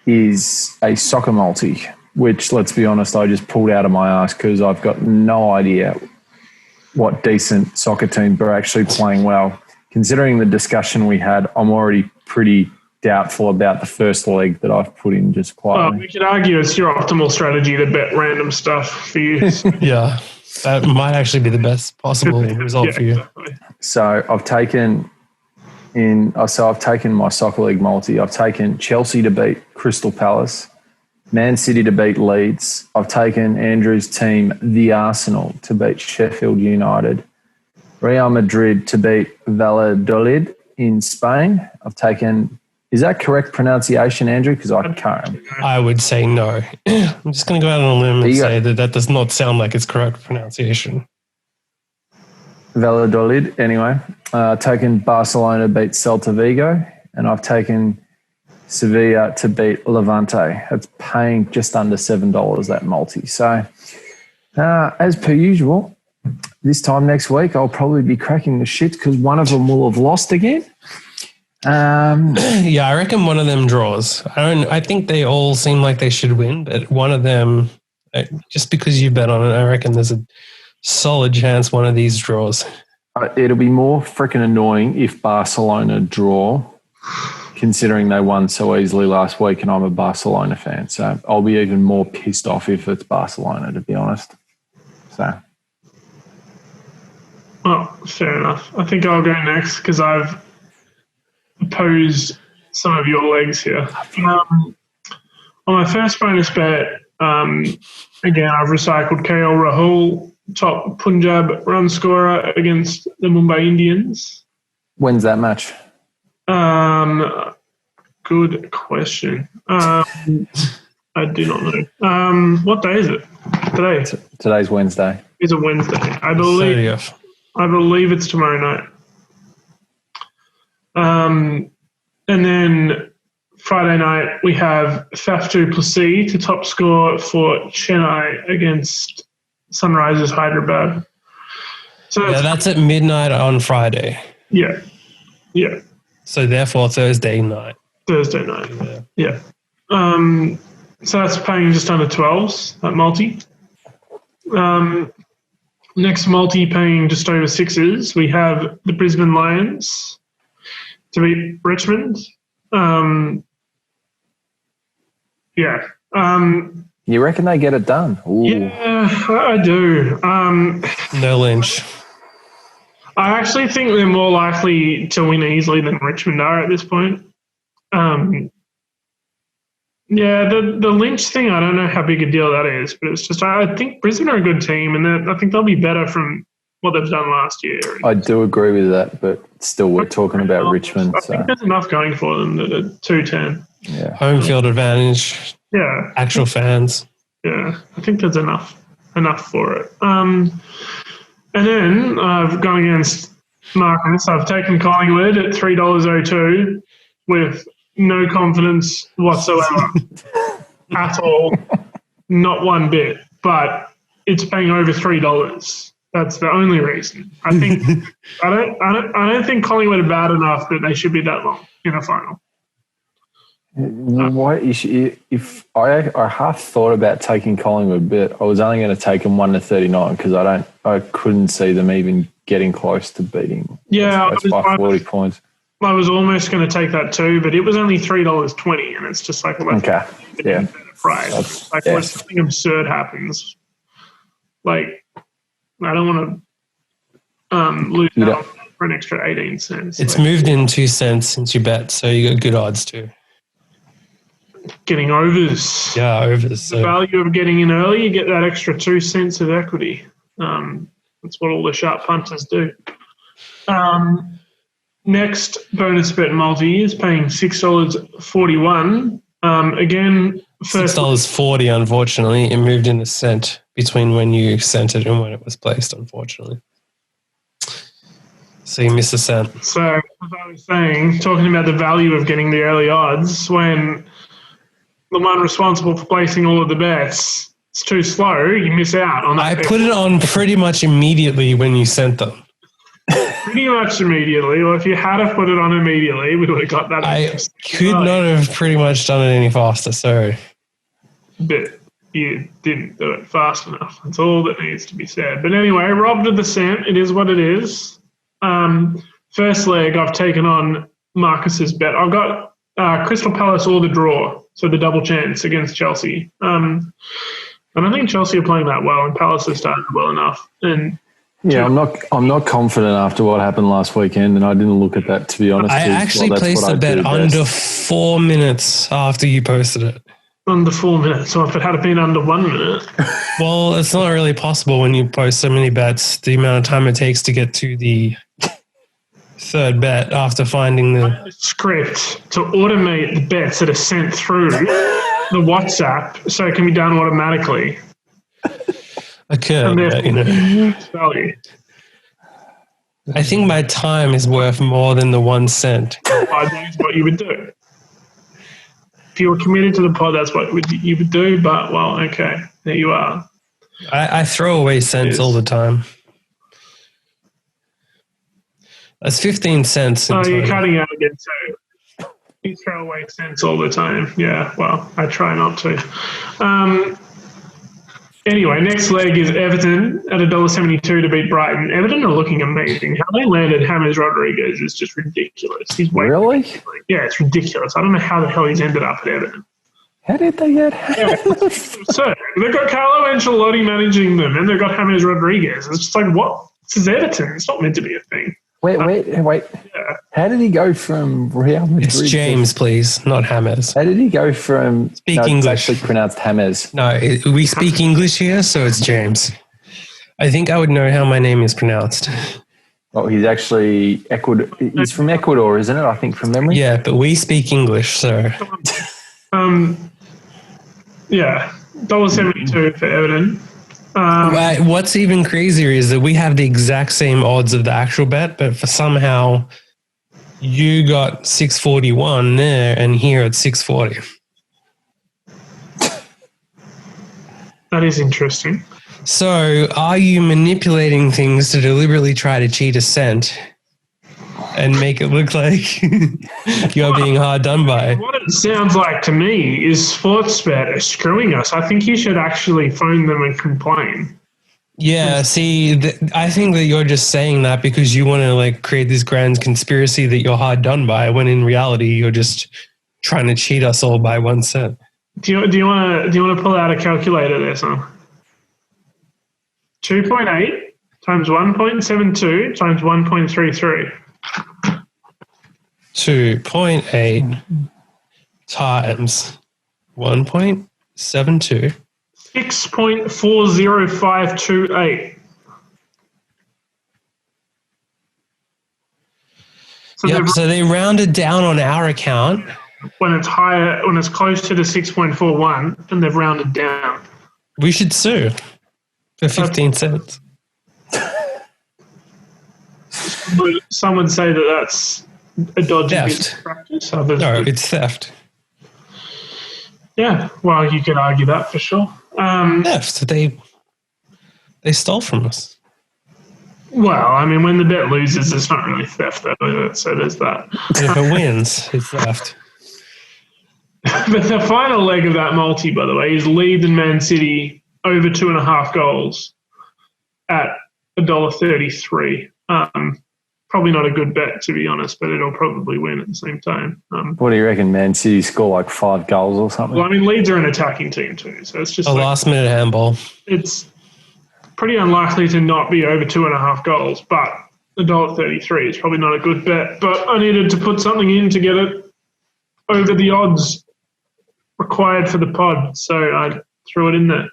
C: is a soccer multi, which, let's be honest, I just pulled out of my ass because I've got no idea what decent soccer teams are actually playing well. Considering the discussion we had, I'm already pretty doubtful about the first leg that I've put in just quietly.
B: We could argue it's your optimal strategy to bet random stuff for you.
A: Yeah, that might actually be the best possible result for you.
B: Exactly.
C: So I've taken my soccer league multi. I've taken Chelsea to beat Crystal Palace, Man City to beat Leeds. I've taken Andrew's team, the Arsenal, to beat Sheffield United, Real Madrid to beat Valladolid in Spain. I've taken, is that correct pronunciation, Andrew? Because I can't.
A: I would say no. I'm just going to go out on a limb and say that does not sound like it's correct pronunciation.
C: Valladolid, anyway. Taken Barcelona to beat Celta Vigo, and I've taken Sevilla to beat Levante. It's paying just under $7, that multi. So, as per usual, this time next week, I'll probably be cracking the shit because one of them will have lost again.
A: Yeah, I reckon one of them draws. I think they all seem like they should win, but one of them, just because you bet on it, I reckon there's a solid chance one of these draws.
C: It'll be more freaking annoying if Barcelona draw, considering they won so easily last week and I'm a Barcelona fan. So I'll be even more pissed off if it's Barcelona, to be honest. So,
B: Oh, fair enough. I think I'll go next because I've opposed some of your legs here. On my first bonus bet, again, I've recycled KL Rahul, top Punjab run scorer against the Mumbai Indians.
C: When's that match?
B: Good question. I do not know. What day is it? Today.
C: Today's Wednesday.
B: It's a Wednesday. I believe it's tomorrow night. And then Friday night we have Plessis to top score for Chennai against Sunrisers Hyderabad. So
A: that's at midnight on Friday.
B: Yeah.
A: So therefore Thursday night. Yeah.
B: So that's paying just under 12s, that multi. Next multi paying just over 6s. We have the Brisbane Lions to beat Richmond.
C: You reckon they get it done? Ooh.
B: Yeah, I do.
A: No Lynch.
B: I actually think they're more likely to win easily than Richmond are at this point. The Lynch thing, I don't know how big a deal that is, but it's just I think Brisbane are a good team, and I think they'll be better from what they've done last year.
C: I do agree with that, but still we're talking about Richmond.
B: I think there's enough going for them at 210.
C: Yeah.
A: Home field advantage.
B: Yeah.
A: Actual fans.
B: Yeah, I think there's enough for it. And then I've gone against Marcus. I've taken Collingwood at $3.02 with no confidence whatsoever at all, not one bit. But it's paying over $3. That's the only reason. I think I don't think Collingwood are bad enough that they should be that long in a final.
C: If I half thought about taking Collingwood, but I was only going to take them 1-39 because I couldn't see them even getting close to beating. By 40 points.
B: I was almost going to take that too, but it was only $3.20, and it's just like
C: okay, yeah,
B: price. When something absurd happens, like I don't want to lose out for an extra 18 cents.
A: It's moved in 2 cents since you bet, so you got good odds too.
B: Getting overs.
A: Yeah, overs.
B: The value of getting in early, you get that extra 2 cents of equity. That's what all the sharp punters do. Next bonus bet multi is paying $6.41. Again,
A: $6.40, unfortunately. It moved in a cent between when you sent it and when it was placed, unfortunately. So you missed a cent.
B: So, as I was saying, talking about the value of getting the early odds, when the one responsible for placing all of the bets, it's too slow, you miss out on that.
A: I put it on pretty much immediately when you sent them.
B: Pretty much immediately. Well, if you had have put it on immediately, we would have got that.
A: I could not have pretty much done it any faster, sorry.
B: But you didn't do it fast enough. That's all that needs to be said. But anyway, robbed of the cent. It is what it is. First leg, I've taken on Marcus's bet. I've got Crystal Palace or the draw, so the double chance against Chelsea. And I think Chelsea are playing that well, and Palace have started well enough. And
C: yeah, I'm not confident after what happened last weekend, and I didn't look at that, to be honest.
A: I actually placed a bet under 4 minutes after you posted it.
B: Under 4 minutes. So if it had been under 1 minute.
A: Well, it's not really possible when you post so many bets, the amount of time it takes to get to the third bet after finding the
B: script to automate the bets that are sent through the WhatsApp so it can be done automatically.
A: I could, but, you know.
B: Value.
A: I think my time is worth more than the 1 cent.
B: That's what you would do. If you were committed to the pod, that's what you would do. But, well, okay, there you are.
A: I throw away cents all the time. That's 15 cents.
B: Oh, you're cutting out again, too. You throw away cents all the time. Yeah, well, I try not to. Anyway, next leg is Everton at $1.72 to beat Brighton. Everton are looking amazing. How they landed James Rodriguez is just ridiculous. He's
C: really?
B: Yeah, it's ridiculous. I don't know how the hell he's ended up at Everton.
C: How did they get
B: So they've got Carlo Ancelotti managing them, and they've got James Rodriguez. It's just like, what This is Everton. It's not meant to be a thing.
C: Wait.
B: Yeah.
C: How did he go from Real Madrid?
A: It's James, please, not Hammers.
C: How did he go from...
A: Speak
C: It's
A: English.
C: actually pronounced Hammers.
A: No, we speak English here, so it's James. I think I would know how my name is pronounced.
C: Oh, he's actually Ecuador. He's from Ecuador, isn't it? I think from memory.
A: Yeah, but we speak English, so
B: Yeah, $1.72 for Everton.
A: what's even crazier is that we have the exact same odds of the actual bet, but for somehow you got 641 there, and here it's 640.
B: That is interesting.
A: So, are you manipulating things to deliberately try to cheat a cent and make it look like you're being hard done by?
B: What it sounds like to me is Sportsbet are screwing us. I think you should actually phone them and complain.
A: Yeah, see, I think that you're just saying that because you want to like create this grand conspiracy that you're hard done by, when in reality you're just trying to cheat us all by 1 cent.
B: Do you want to pull out a calculator there, son? 2.8 times 1.72 times 1.33.
A: 2.8 times 1.72.
B: 6.40528.
A: So they rounded down on our account.
B: When it's higher, when it's closer to 6.41, and they've rounded down.
A: We should sue for 15 cents.
B: Some would say that that's a dodgy business practice. Others
A: No, it's theft.
B: Yeah, well, you could argue that for sure.
A: Theft. They stole from us.
B: Well, I mean, when the bet loses, it's not really theft, though, is it? So there's that.
A: And if it wins, it's theft.
B: But the final leg of that multi, by the way, is Leeds and Man City over 2.5 goals at $1.33. Probably not a good bet, to be honest, but it'll probably win at the same time.
C: What do you reckon, Man City score like 5 goals or something?
B: Well, I mean, Leeds are an attacking team too, so it's just
A: A last-minute handball.
B: It's pretty unlikely to not be over 2.5 goals, but $1.33 is probably not a good bet. But I needed to put something in to get it over the odds required for the pod, so I threw it in there.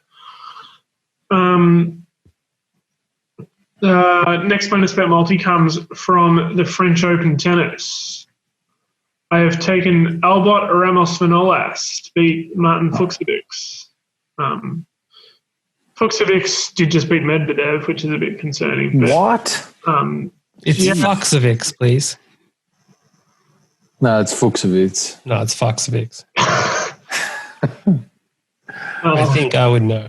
B: Next bonus bet multi comes from the French Open tennis. I have taken Albot Ramos-Vinolas to beat Martin Fucsovics. Fucsovics did just beat Medvedev, which is a bit concerning. But,
C: what?
A: It's Fucsovics, please.
C: No, it's Fucsovics.
A: No, it's Fucsovics. I think I would know.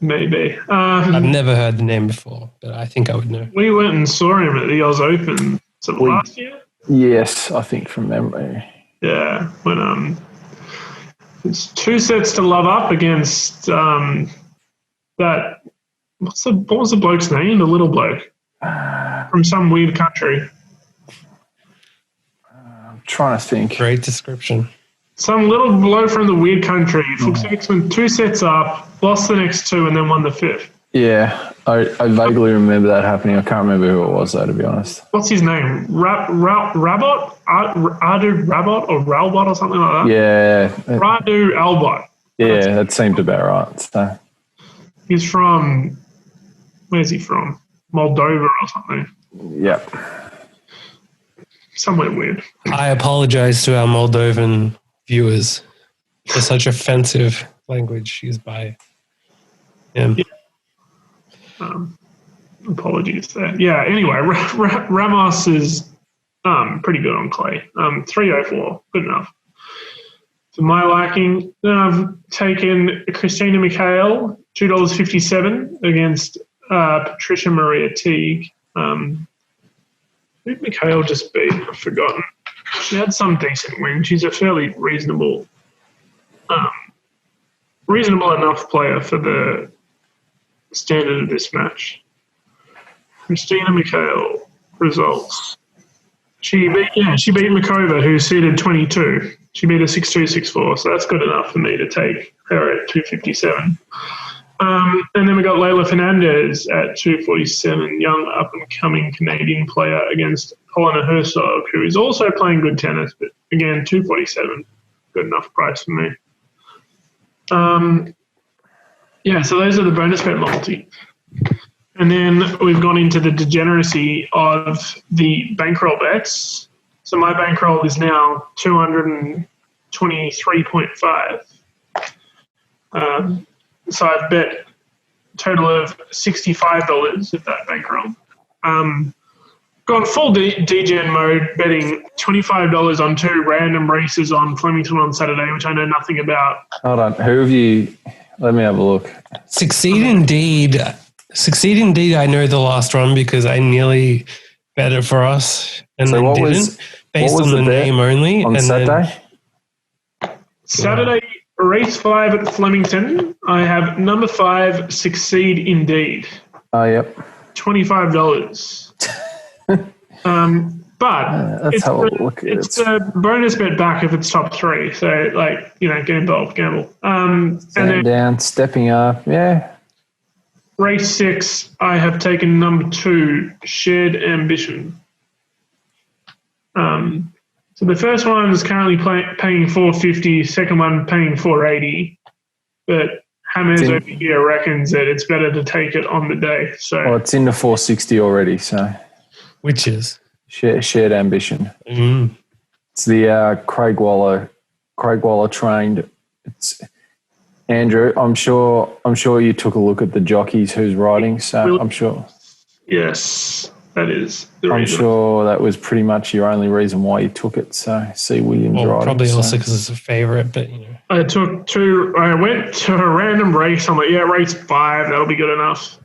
B: Maybe.
A: I've never heard the name before, but I think I would know.
B: We went and saw him at the Oz Open last year.
C: Yes, I think from memory.
B: Yeah, when it's 2 sets to love up against that. What was the bloke's name? The little bloke from some weird country.
C: I'm trying to think.
A: Great description.
B: Some little bloke from the weird country. Fucsovics went 2 sets up, lost the next 2, and then won the 5th.
C: Yeah, I vaguely remember that happening. I can't remember who it was, though, to be honest.
B: What's his name? Rabot? Adu Rabot or Ralbot or something like that?
C: Yeah.
B: Radu Albot.
C: Yeah, that seemed about right. So.
B: He's from, where's he from? Moldova or something.
C: Yep.
B: Somewhere weird.
A: I apologize to our Moldovan viewers for such offensive language used by him.
B: Yeah. Apologies there. Yeah, anyway, Ramos is pretty good on clay. 304, good enough. For my liking, then I've taken Christina Mikhail, $2.57 against Patricia Maria Teague. Who did Mikhail just beat? I've forgotten. She had some decent win. She's a fairly reasonable enough player for the standard of this match. Christina Mikhail results. She beat Mikova, who seeded 22. She beat a 6-2, 6-4, so that's good enough for me to take her at 257. And then we got Layla Fernandez at 247, young up-and-coming Canadian player against Helena Herzog, who is also playing good tennis, but again, 247, good enough price for me. So those are the bonus bet multi. And then we've gone into the degeneracy of the bankroll bets. So my bankroll is now 223.5. So I've bet a total of $65 of that bankroll. Gone full degen mode, betting $25 on 2 random races on Flemington on Saturday, which I know nothing about.
C: Hold on. Who have you? Let me have a look.
A: Succeed Indeed. I know the last one because I nearly bet it for us and
C: So
A: then
C: what
A: didn't,
C: was-
A: based
C: what was
A: on
C: the
A: the
C: bet
A: name only.
C: On
A: and
C: Saturday?
B: Saturday, race 5 at Flemington. I have number 5, Succeed Indeed.
C: Oh, yep.
B: $25. But
C: Let's have a look.
B: it's a bonus bet back if it's top 3. So, get involved, gamble. And then
C: down, stepping up. Yeah.
B: race 6, I have taken number 2, Shared Ambition. So the first one is currently paying $450, second one paying $480. But Hammers over here reckons that it's better to take it on the day. So
C: it's in the 460 already. So
A: which is
C: shared ambition. It's the Craig Waller trained. It's Andrew. I'm sure you took a look at the jockeys who's riding. So I'm sure.
B: Yes, that is the
C: I'm
B: reason.
C: sure that was pretty much your only reason why you took it. So see Williams riding.
A: Probably also because it's a favourite, but
B: I took 2. I went to a random race. I'm like, race 5. That'll be good enough.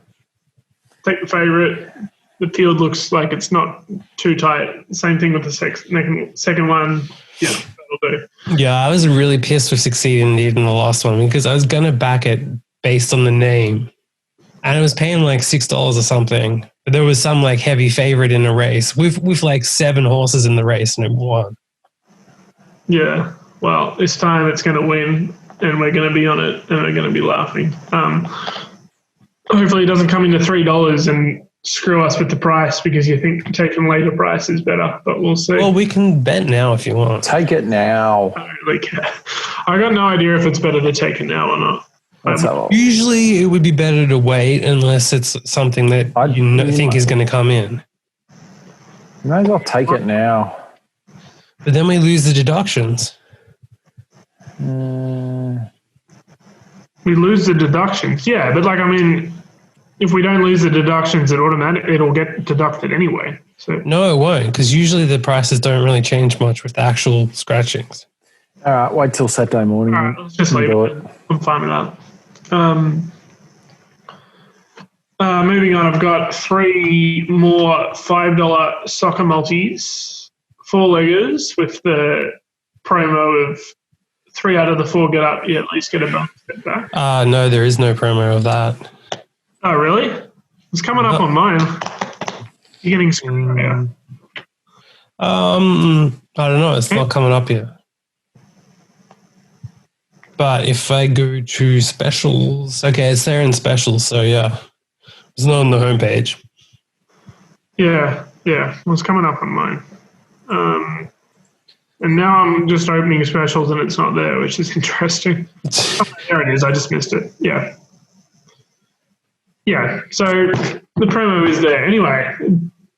B: Take the favourite. The field looks like it's not too tight. Same thing with the second one. Yeah, that'll do.
A: Yeah, I was really pissed with Succeed Indeed in the last one because I was going to back it based on the name. And it was paying like $6 or something. But there was some like heavy favorite in the race with like 7 horses in the race and it won.
B: Yeah. Well, this time it's going to win and we're going to be on it and we're going to be laughing. Hopefully it doesn't come into $3 and screw us with the price because you think taking later price is better, but we'll see.
A: Well, we can bet now if you want.
C: Take it now.
B: I don't really care. I got no idea if it's better to take it now or not.
A: Usually it would be better to wait unless it's something that you think is going to come in.
C: You may as well take it now.
A: But then we lose the deductions.
B: We lose the deductions. Yeah, but if we don't lose the deductions, it'll get deducted anyway. So
A: no, it won't, because usually the prices don't really change much with the actual scratchings.
C: All right, wait till Saturday morning.
B: All right, let's just leave it. I'm fine with that. Moving on, I've got 3 more $5 soccer multis, 4-leggers with the promo of 3 out of the 4 get up, you at least get a bonus bet back.
A: No, there is no promo of that.
B: Oh, really? It's coming up on mine. You're getting screwed here.
A: I don't know. It's not coming up yet. But if I go to specials, okay, it's there in specials. So yeah, it's not on the homepage.
B: Yeah. Well, it's coming up on mine. And now I'm just opening specials and it's not there, which is interesting. There it is. I just missed it. Yeah. So the promo is there. Anyway,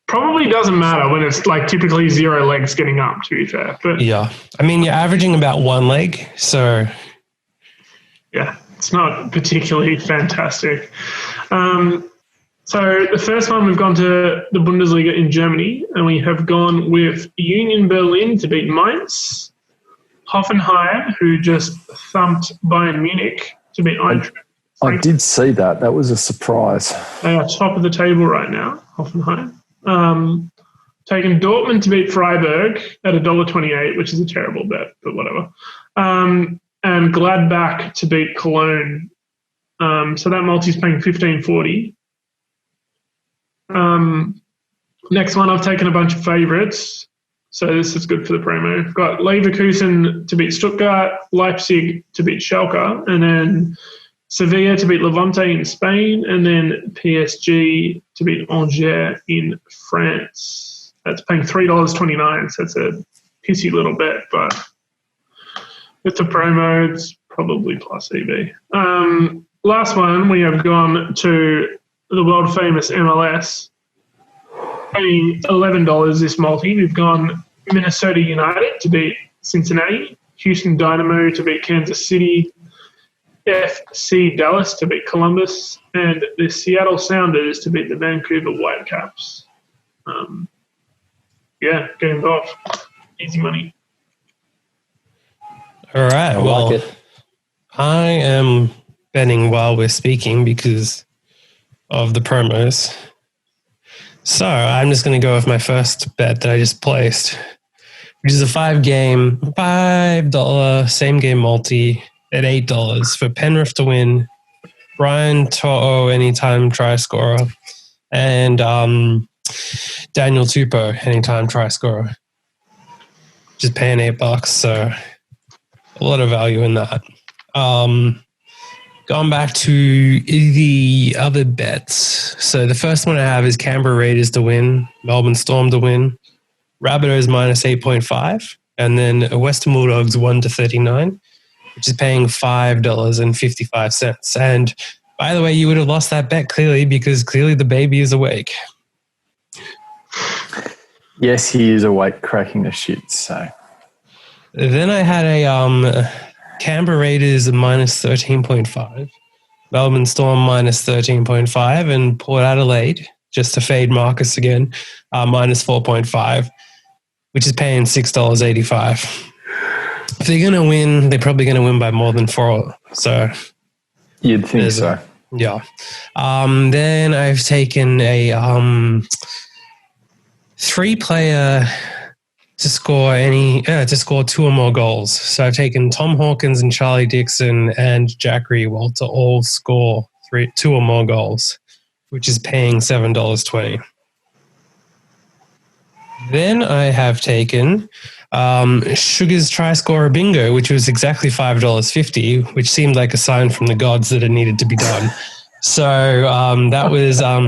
B: probably doesn't matter when it's typically 0 legs getting up, to be fair. But
A: yeah, I mean, you're averaging about 1 leg, so
B: yeah, it's not particularly fantastic. So the first one, we've gone to the Bundesliga in Germany, and we have gone with Union Berlin to beat Mainz, Hoffenheim, who just thumped Bayern Munich to beat Eintracht.
C: I did see that. That was a surprise.
B: They are top of the table right now, Hoffenheim. Taking Dortmund to beat Freiburg at $1.28, which is a terrible bet, but whatever. And Gladbach to beat Cologne. So that multi's paying $15.40. Next one, I've taken a bunch of favourites. So this is good for the promo. I've got Leverkusen to beat Stuttgart, Leipzig to beat Schalke, and then Sevilla to beat Levante in Spain, and then PSG to beat Angers in France. That's paying $3.29, so it's a pissy little bet, but with the promo, it's probably plus EV. Last one, we have gone to the world famous MLS, paying $11 this multi. We've gone Minnesota United to beat Cincinnati, Houston Dynamo to beat Kansas City, FC Dallas to beat Columbus, and the Seattle Sounders to beat the Vancouver Whitecaps. Get involved. Easy money.
A: All right. Well,
C: like it.
A: I am betting while we're speaking because of the promos. So I'm just going to go with my first bet that I just placed, which is a $5 same game multi at $8 for Penrith to win, Brian To'o anytime try scorer, and Daniel Tupou anytime try scorer. Just paying $8, so a lot of value in that. Going back to the other bets. So the first one I have is Canberra Raiders to win, Melbourne Storm to win, Rabbitohs minus 8.5, and then Western Bulldogs 1-39, which is paying $5.55. And by the way, you would have lost that bet clearly because clearly the baby is awake.
C: Yes, he is awake, cracking the shit. So
A: then I had a Canberra Raiders minus 13.5, Melbourne Storm minus 13.5, and Port Adelaide, just to fade Marcus again, minus 4.5, which is paying $6.85. If they're going to win, they're probably going to win by more than 4. So
C: you'd think so.
A: Yeah. Then I've taken a 3-player to score to score 2 or more goals. So I've taken Tom Hawkins and Charlie Dixon and Jack Riewoldt to all score 2 or more goals, which is paying $7.20. Then I have taken Sugar's try scorer bingo, which was exactly $5.50, which seemed like a sign from the gods that it needed to be done. So that was, I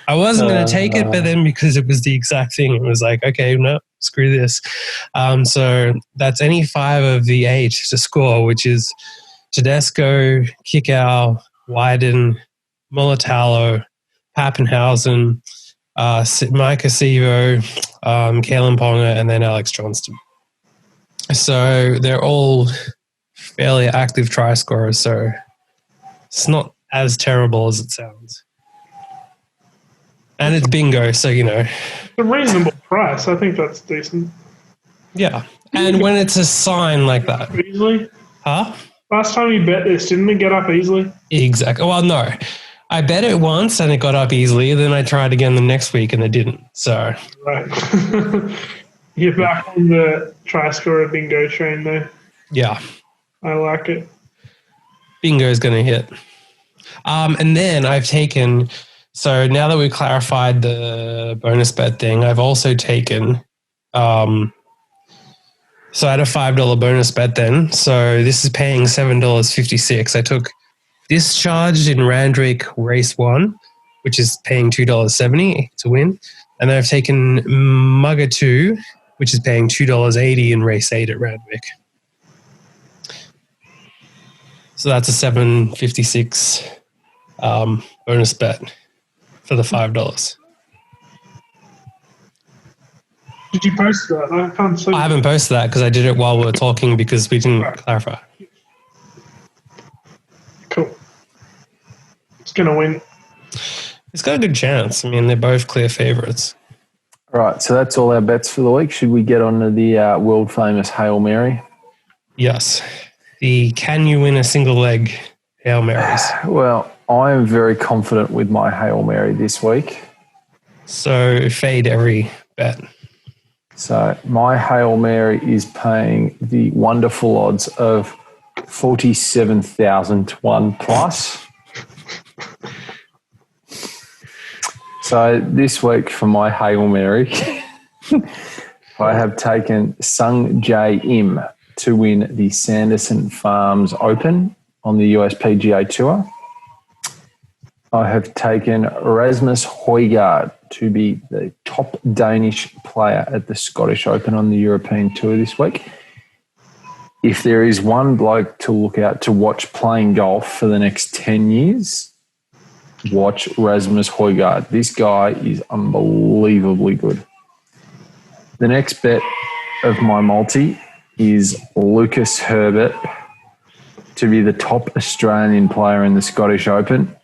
A: wasn't going to take it, but then because it was the exact thing, it was like, okay, no, screw this. So that's any 5 of the 8 to score, which is Tedesco, Kickow, Wyden, Mulatalo, Pappenhausen, Mike Acevo, Kalen Ponga, and then Alex Johnston. So they're all fairly active try scorers, so it's not as terrible as it sounds. And it's bingo, so, you know.
B: It's a reasonable price. I think that's decent.
A: Yeah. And when it's a sign like that.
B: Easily?
A: Huh?
B: Last time you bet this, didn't it get up easily?
A: Exactly. Well, no. I bet it once and it got up easily. Then I tried again the next week and it didn't. So.
B: Right. You're back on the try scorer bingo train there.
A: Yeah.
B: I like it.
A: Bingo is going to hit. And then I've taken, so now that we've clarified the bonus bet thing, I've also taken, so I had a $5 bonus bet then. So this is paying $7.56. I took Discharged in Randwick Race 1, which is paying $2.70 to win. And then I've taken Mugger 2, which is paying $2.80 in Race 8 at Randwick. So that's a $7.56 bonus bet for the $5.
B: Did you post that? I can't see.
A: I haven't posted that because I did it while we were talking because we didn't clarify.
B: Cool. It's going to win.
A: It's got a good chance. I mean, they're both clear favourites.
C: All right, so that's all our bets for the week. Should we get on to the world famous Hail Mary?
A: Yes. The can you win a single leg Hail Marys?
C: Well, I am very confident with my Hail Mary this week.
A: So fade every bet.
C: So my Hail Mary is paying the wonderful odds of 47,000 to 1 plus. So this week for my Hail Mary, I have taken Sung Jae Im to win the Sanderson Farms Open on the USPGA Tour. I have taken Rasmus Højgaard to be the top Danish player at the Scottish Open on the European Tour this week. If there is one bloke to look out to watch playing golf for the next 10 years, watch Rasmus Højgaard. This guy is unbelievably good. The next bet of my multi is Lucas Herbert to be the top Australian player in the Scottish Open.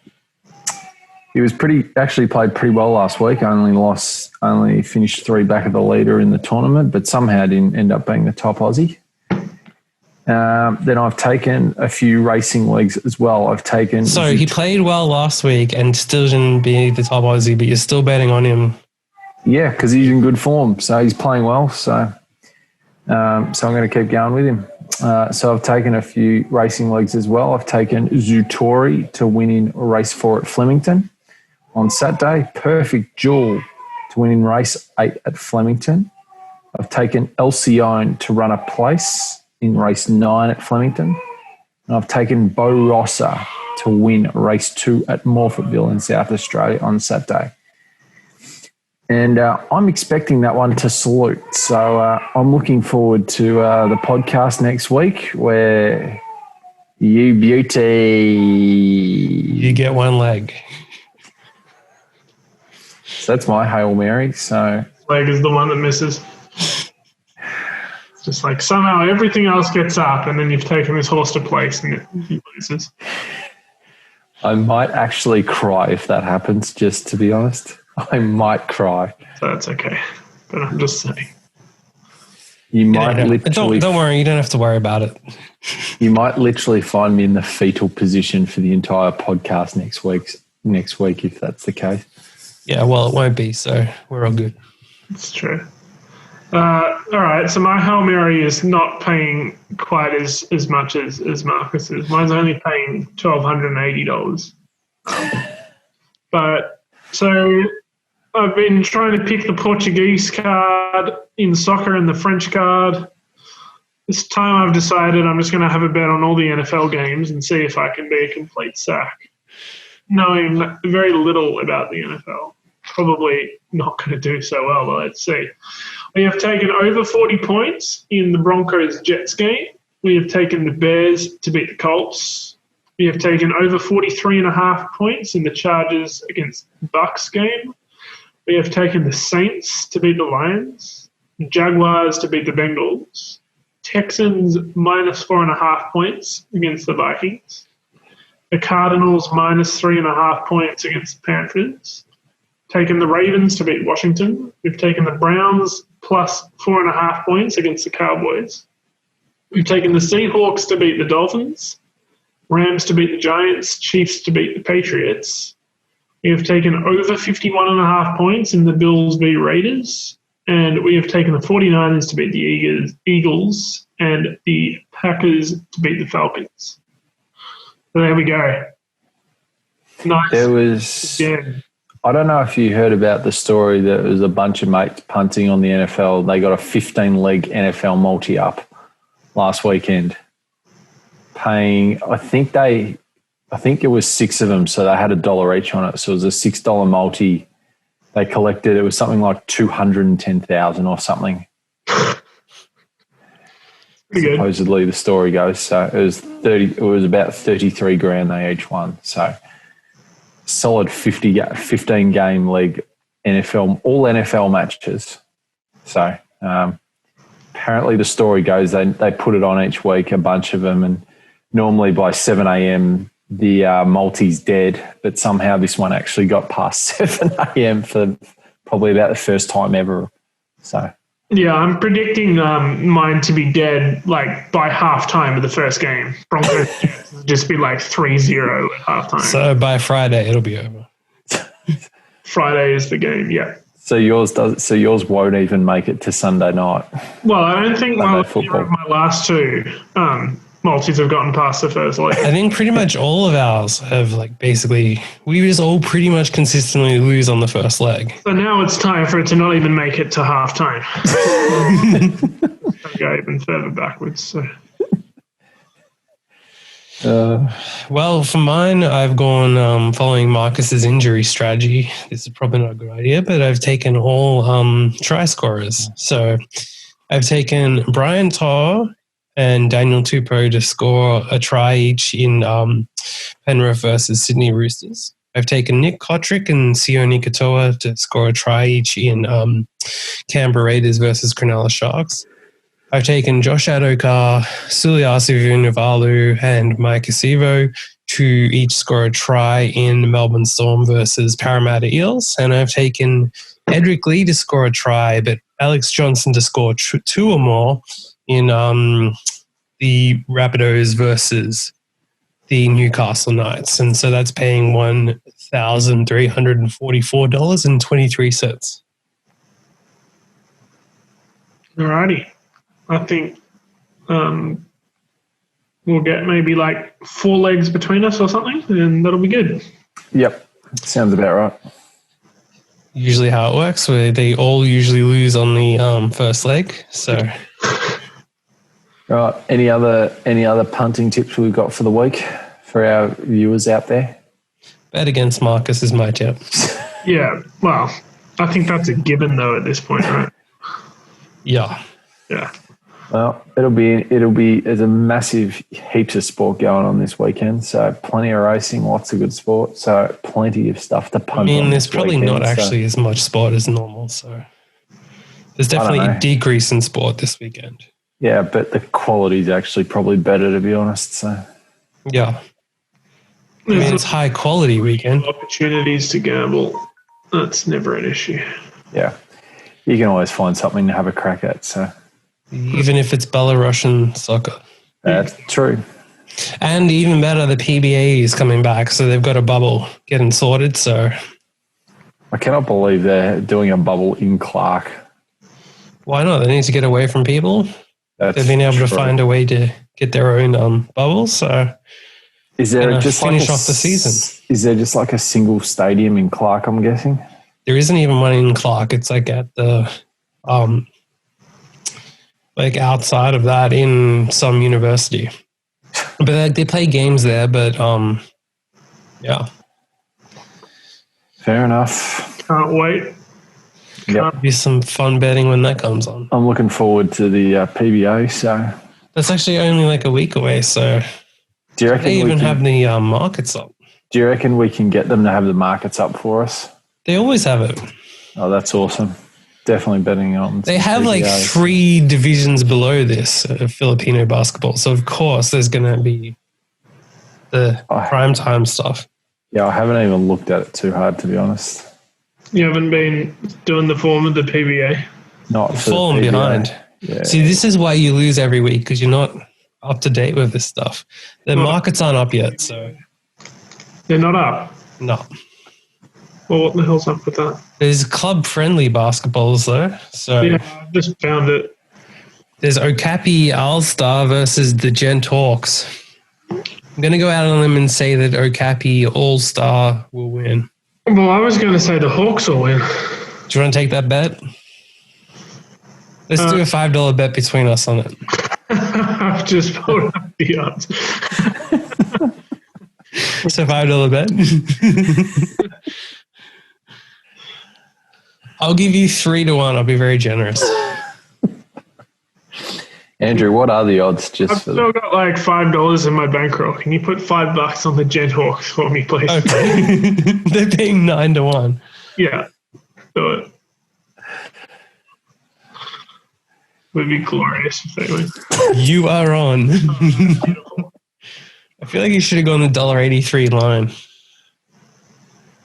C: He was actually played pretty well last week. Only finished 3 back of the leader in the tournament, but somehow didn't end up being the top Aussie. Then I've taken a few racing legs as well. So
A: he played well last week and still didn't be the top Aussie, but you're still betting on him.
C: Yeah, because he's in good form. So he's playing well. So I'm going to keep going with him. So I've taken a few racing legs as well. I've taken Zutori to win in race 4 at Flemington on Saturday. Perfect duel to win in race 8 at Flemington. I've taken Alcyone to run a place in race 9 at Flemington. And I've taken Bo Rosser to win race 2 at Morphettville in South Australia on Saturday. And I'm expecting that one to salute. So I'm looking forward to the podcast next week where you beauty.
A: You get one leg.
C: So that's my Hail Mary. So
B: leg is the one that misses. Just like somehow everything else gets up and then you've taken this horse to place and he loses.
C: I might actually cry if that happens, just to be honest. I might cry.
B: So that's okay. But I'm just saying.
C: You might literally...
A: Don't worry. You don't have to worry about it.
C: You might literally find me in the fetal position for the entire podcast next week if that's the case.
A: Yeah, well, it won't be, so we're all good.
B: It's true. All right, so my Hail Mary is not paying quite as much as Marcus's. Mine's only paying $1,280. But so I've been trying to pick the Portuguese card in soccer and the French card. This time I've decided I'm just going to have a bet on all the NFL games and see if I can be a complete sack. Knowing very little about the NFL. Probably not going to do so well, but let's see. We have taken over 40 points in the Broncos-Jets game. We have taken the Bears to beat the Colts. We have taken over 43.5 points in the Chargers against Bucks game. We have taken the Saints to beat the Lions. Jaguars to beat the Bengals. Texans minus 4.5 points against the Vikings. The Cardinals minus 3.5 points against the Panthers. Taken the Ravens to beat Washington. We've taken the Browns plus 4.5 points against the Cowboys. We've taken the Seahawks to beat the Dolphins. Rams to beat the Giants. Chiefs to beat the Patriots. We have taken over 51.5 points in the Bills v Raiders. And we have taken the 49ers to beat the Eagles and the Packers to beat the Falcons. So there we go. Nice.
C: There was...
B: Yeah.
C: I don't know if you heard about the story that there was a bunch of mates punting on the NFL. They got a 15-leg NFL multi up last weekend, paying, I think it was 6 of them, so they had $1 each on it. So it was a $6 multi. They collected, it was something like $210,000 or something. Supposedly the story goes. So it was about 33 grand they each won. So solid 15 game league NFL, all NFL matches. So apparently the story goes they put it on each week, a bunch of them, and normally by 7 a.m. the multi's dead, but somehow this one actually got past 7 a.m. for probably about the first time ever. So
B: yeah, I'm predicting mine to be dead like by halftime of the first game. Broncos just be like 3-0 at halftime.
A: So by Friday it'll be over.
B: Friday is the game, yeah.
C: So yours won't even make it to Sunday night.
B: Well, I don't think my last two multis have gotten past the first leg.
A: I think pretty much all of ours have we just all pretty much consistently lose on the first leg.
B: So now it's time for it to not even make it to halftime. Go even further backwards. So.
A: Well, for mine, I've gone following Marcus's injury strategy. This is probably not a good idea, but I've taken all try scorers. So I've taken Brian Tarr and Daniel Tupou to score a try each in Penrith versus Sydney Roosters. I've taken Nick Kotrick and Sione Katoa to score a try each in Canberra Raiders versus Cronulla Sharks. I've taken Josh Adokar, Suliasi Vunivalu, and Mike Acevo to each score a try in Melbourne Storm versus Parramatta Eels. And I've taken Edric Lee to score a try, but Alex Johnson to score two or more in the Rapidos versus the Newcastle Knights. And so that's paying $1,344.23.
B: Alrighty. I think we'll get maybe like 4 legs between us or something, and that'll be good.
C: Yep. Sounds about right.
A: Usually how it works, where they all usually lose on the first leg. So,
C: right. Any other punting tips we've got for the week for our viewers out there?
A: Bet against Marcus is my tip.
B: Yeah. Well, I think that's a given though at this point, right?
A: Yeah.
B: Yeah.
C: Well, there's a massive heaps of sport going on this weekend. So plenty of racing, lots of good sport. So plenty of stuff to punt on.
A: I mean, there's
C: this
A: probably
C: weekend,
A: not actually as much sport as normal. So there's
C: I don't
A: definitely
C: know.
A: a decrease in sport this weekend.
C: Yeah, but the quality is actually probably better, to be honest. So
A: Yeah. I mean, it's high quality weekend.
B: Opportunities to gamble. That's never an issue.
C: yeah, you can always find something to have a crack at. So
A: Even if it's Belarusian soccer.
C: that's true.
A: And even better, the PBA is coming back, so they've got a bubble getting sorted. So
C: I cannot believe they're doing a bubble in Clark.
A: why not? They need to get away from people.
C: That's
A: They've been able to
C: true.
A: find a way to get their own bubbles. So
C: Is there
A: and,
C: just
A: finish
C: like
A: off the season.
C: Is there just like a single stadium in Clark? I'm guessing.
A: there isn't even one in Clark. It's like at the like outside of that in some university. But they play games there. But yeah,
C: Fair enough.
B: Can't wait.
C: Yep.
A: be some fun betting when that comes on.
C: I'm looking forward to the PBA. So
A: That's actually only like a week away. So
C: do you reckon
A: they
C: we
A: even
C: can,
A: have the markets up.
C: Do you reckon we can get them to have the markets up for us?
A: They always have it.
C: Oh, that's awesome. Definitely betting on.
A: They
C: some
A: have like
C: PBAs.
A: 3 divisions below this Filipino basketball. So of course there's going to be the primetime stuff.
C: Yeah, I haven't even looked at it too hard, to be honest.
B: You haven't been doing the form of the PBA.
C: Not for the
A: Falling
C: PBA.
A: behind.
C: Yeah.
A: See, this is why you lose every week because you're not up to date with this stuff. The markets aren't up yet, so
B: They're not up.
A: no.
B: Well, what the hell's up with that?
A: There's club-friendly basketballs though. So
B: Yeah, I just found it.
A: there's Okapi All-Star versus the Gent Hawks. I'm going to go out on them and say that Okapi All-Star will win.
B: Well, I was going to say the Hawks will win.
A: Do you want to take that bet? Let's do a $5 bet between us on it.
B: I've just pulled up the odds.
A: It's a $5 bet. I'll give you 3-1. I'll be very generous.
C: Andrew, what are the odds?
B: I've
C: Just for
B: still got like $5 in my bankroll. Can you put $5 on the Gent Hawks for me, please?
A: Okay. They're paying 9-1.
B: Yeah, do it. Would be glorious if they win.
A: You are on. I feel like you should have gone the $1.83 line.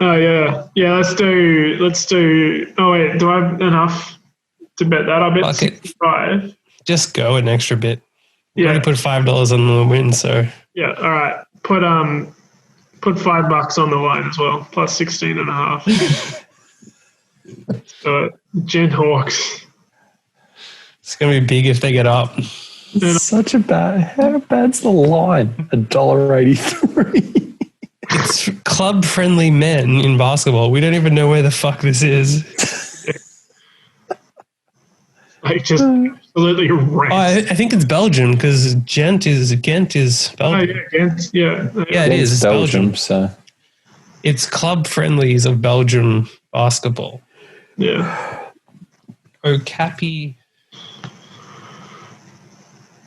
B: Oh yeah, yeah. Let's do. Oh wait, do I have enough to bet that? I bet
A: Fuck it.
B: 65.
A: Just go an extra bit. You
B: Yeah,
A: already put $5 on the win, so
B: yeah. All right. Put $5 on the line as well, plus 16.5. So Gent Hawks.
A: it's going to be big if they get up.
C: such a bad. How bad's the line? $1.83.
A: It's club-friendly men in basketball. We don't even know where the fuck this is.
B: Like just absolutely ranced.
A: I think it's Belgium because Ghent is Belgium.
B: Oh, yeah, Ghent, yeah.
A: Yeah, it is. It's Belgium.
C: So
A: It's club friendlies of Belgium basketball.
B: Yeah.
A: Okapi.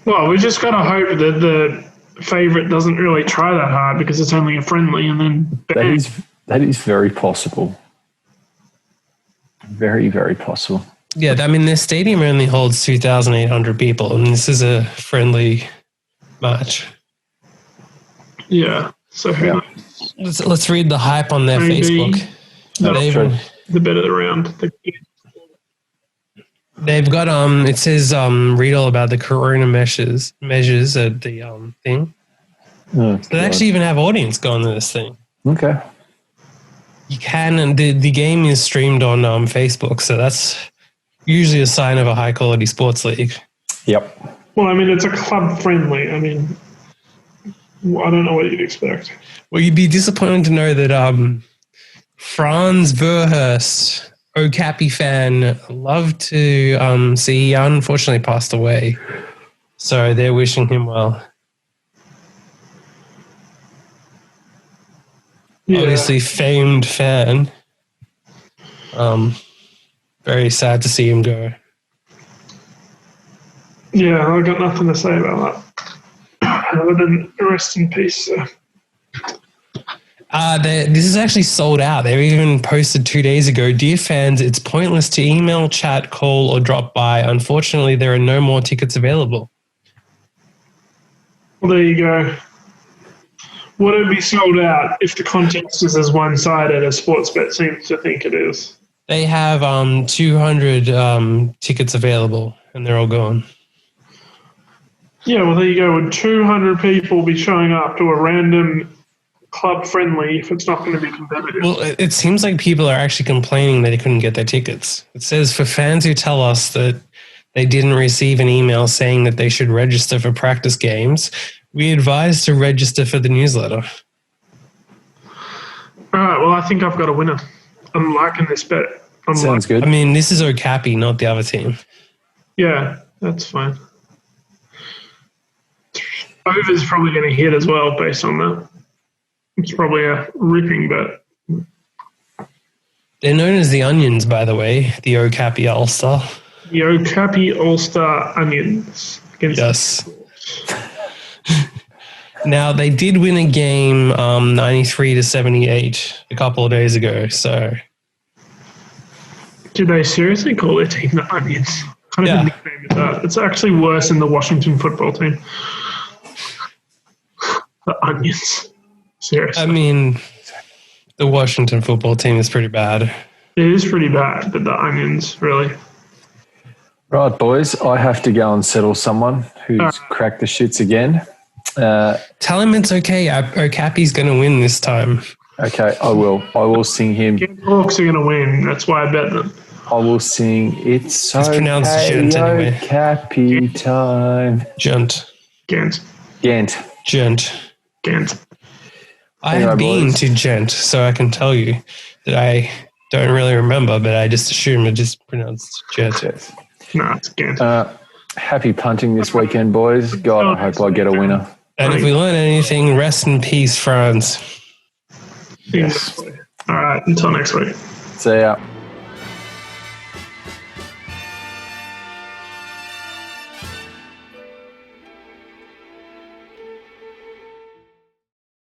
B: Well, we just got to hope that the favourite doesn't really try that hard because it's only a friendly and then bang.
C: that is very possible. Very, very possible.
A: Yeah, I mean, their stadium only holds 2,800 people, and this is a friendly match.
B: Yeah. So who knows?
A: Let's read the hype on their
B: Maybe
A: Facebook.
B: the better the round.
A: They've got it says read all about the corona measures at the thing.
C: Oh,
A: so they actually even have audience going to this thing.
C: Okay.
A: You can, and the game is streamed on Facebook, so that's usually a sign of a high quality sports league.
C: Yep.
B: Well, I mean, it's a club friendly. I mean, I don't know what you'd expect.
A: Well, you'd be disappointed to know that Franz Verhurst, Okapi fan, loved to see he unfortunately passed away. So they're wishing him well.
B: Yeah.
A: Obviously, famed fan. Very sad to see him go.
B: Yeah, I've got nothing to say about that. Other than rest in peace. So.
A: This is actually sold out. They even posted 2 days ago, "Dear fans, it's pointless to email, chat, call, or drop by. Unfortunately, there are no more tickets available."
B: Well, there you go. Would it be sold out if the contest is as one-sided as Sportsbet seems to think it is?
A: They have 200 tickets available, and they're all gone.
B: Yeah, well, there you go. Would 200 people be showing up to a random club friendly if it's not going to be competitive?
A: Well, it seems like people are actually complaining that they couldn't get their tickets. It says, for fans who tell us that they didn't receive an email saying that they should register for practice games, we advise to register for the newsletter.
B: All right, well, I think I've got a winner. I'm liking this bet.
C: Sounds good.
A: I mean, this is Okapi, not the other team.
B: Yeah, that's fine. Over's probably going to hit as well based on that. It's probably a ripping bet.
A: They're known as the Onions, by the way, the Okapi Ulster.
B: The Okapi All-Star Onions.
A: Yes. Now, they did win a game 93-78 a couple of days ago, so...
B: Did they seriously call their team the Onions? Kind of a nickname is that. It's actually worse than the Washington football team. The Onions. Seriously.
A: I mean, the Washington football team is pretty bad.
B: It is pretty bad, but the Onions, really.
C: Right, boys, I have to go and settle someone who's cracked the shits again.
A: Tell him it's okay. Okapi's going to win this time.
C: Okay, I will. I will sing him.
B: Hawks are going to win. That's why I bet them.
C: I will sing It's
A: It's pronounced Gent anyway.
C: Okapi time.
A: Gent.
B: Ghent.
C: Ghent.
A: Gent.
B: Ghent.
A: I have been to Gent, so I can tell you that I don't really remember, but I just assume it just pronounced Gent.
C: Yes.
B: No, it's Ghent.
C: Happy punting this weekend, boys. God, I hope I get a winner.
A: And if we learn anything, rest in peace, France.
B: Yes. All right, until next week.
C: See ya.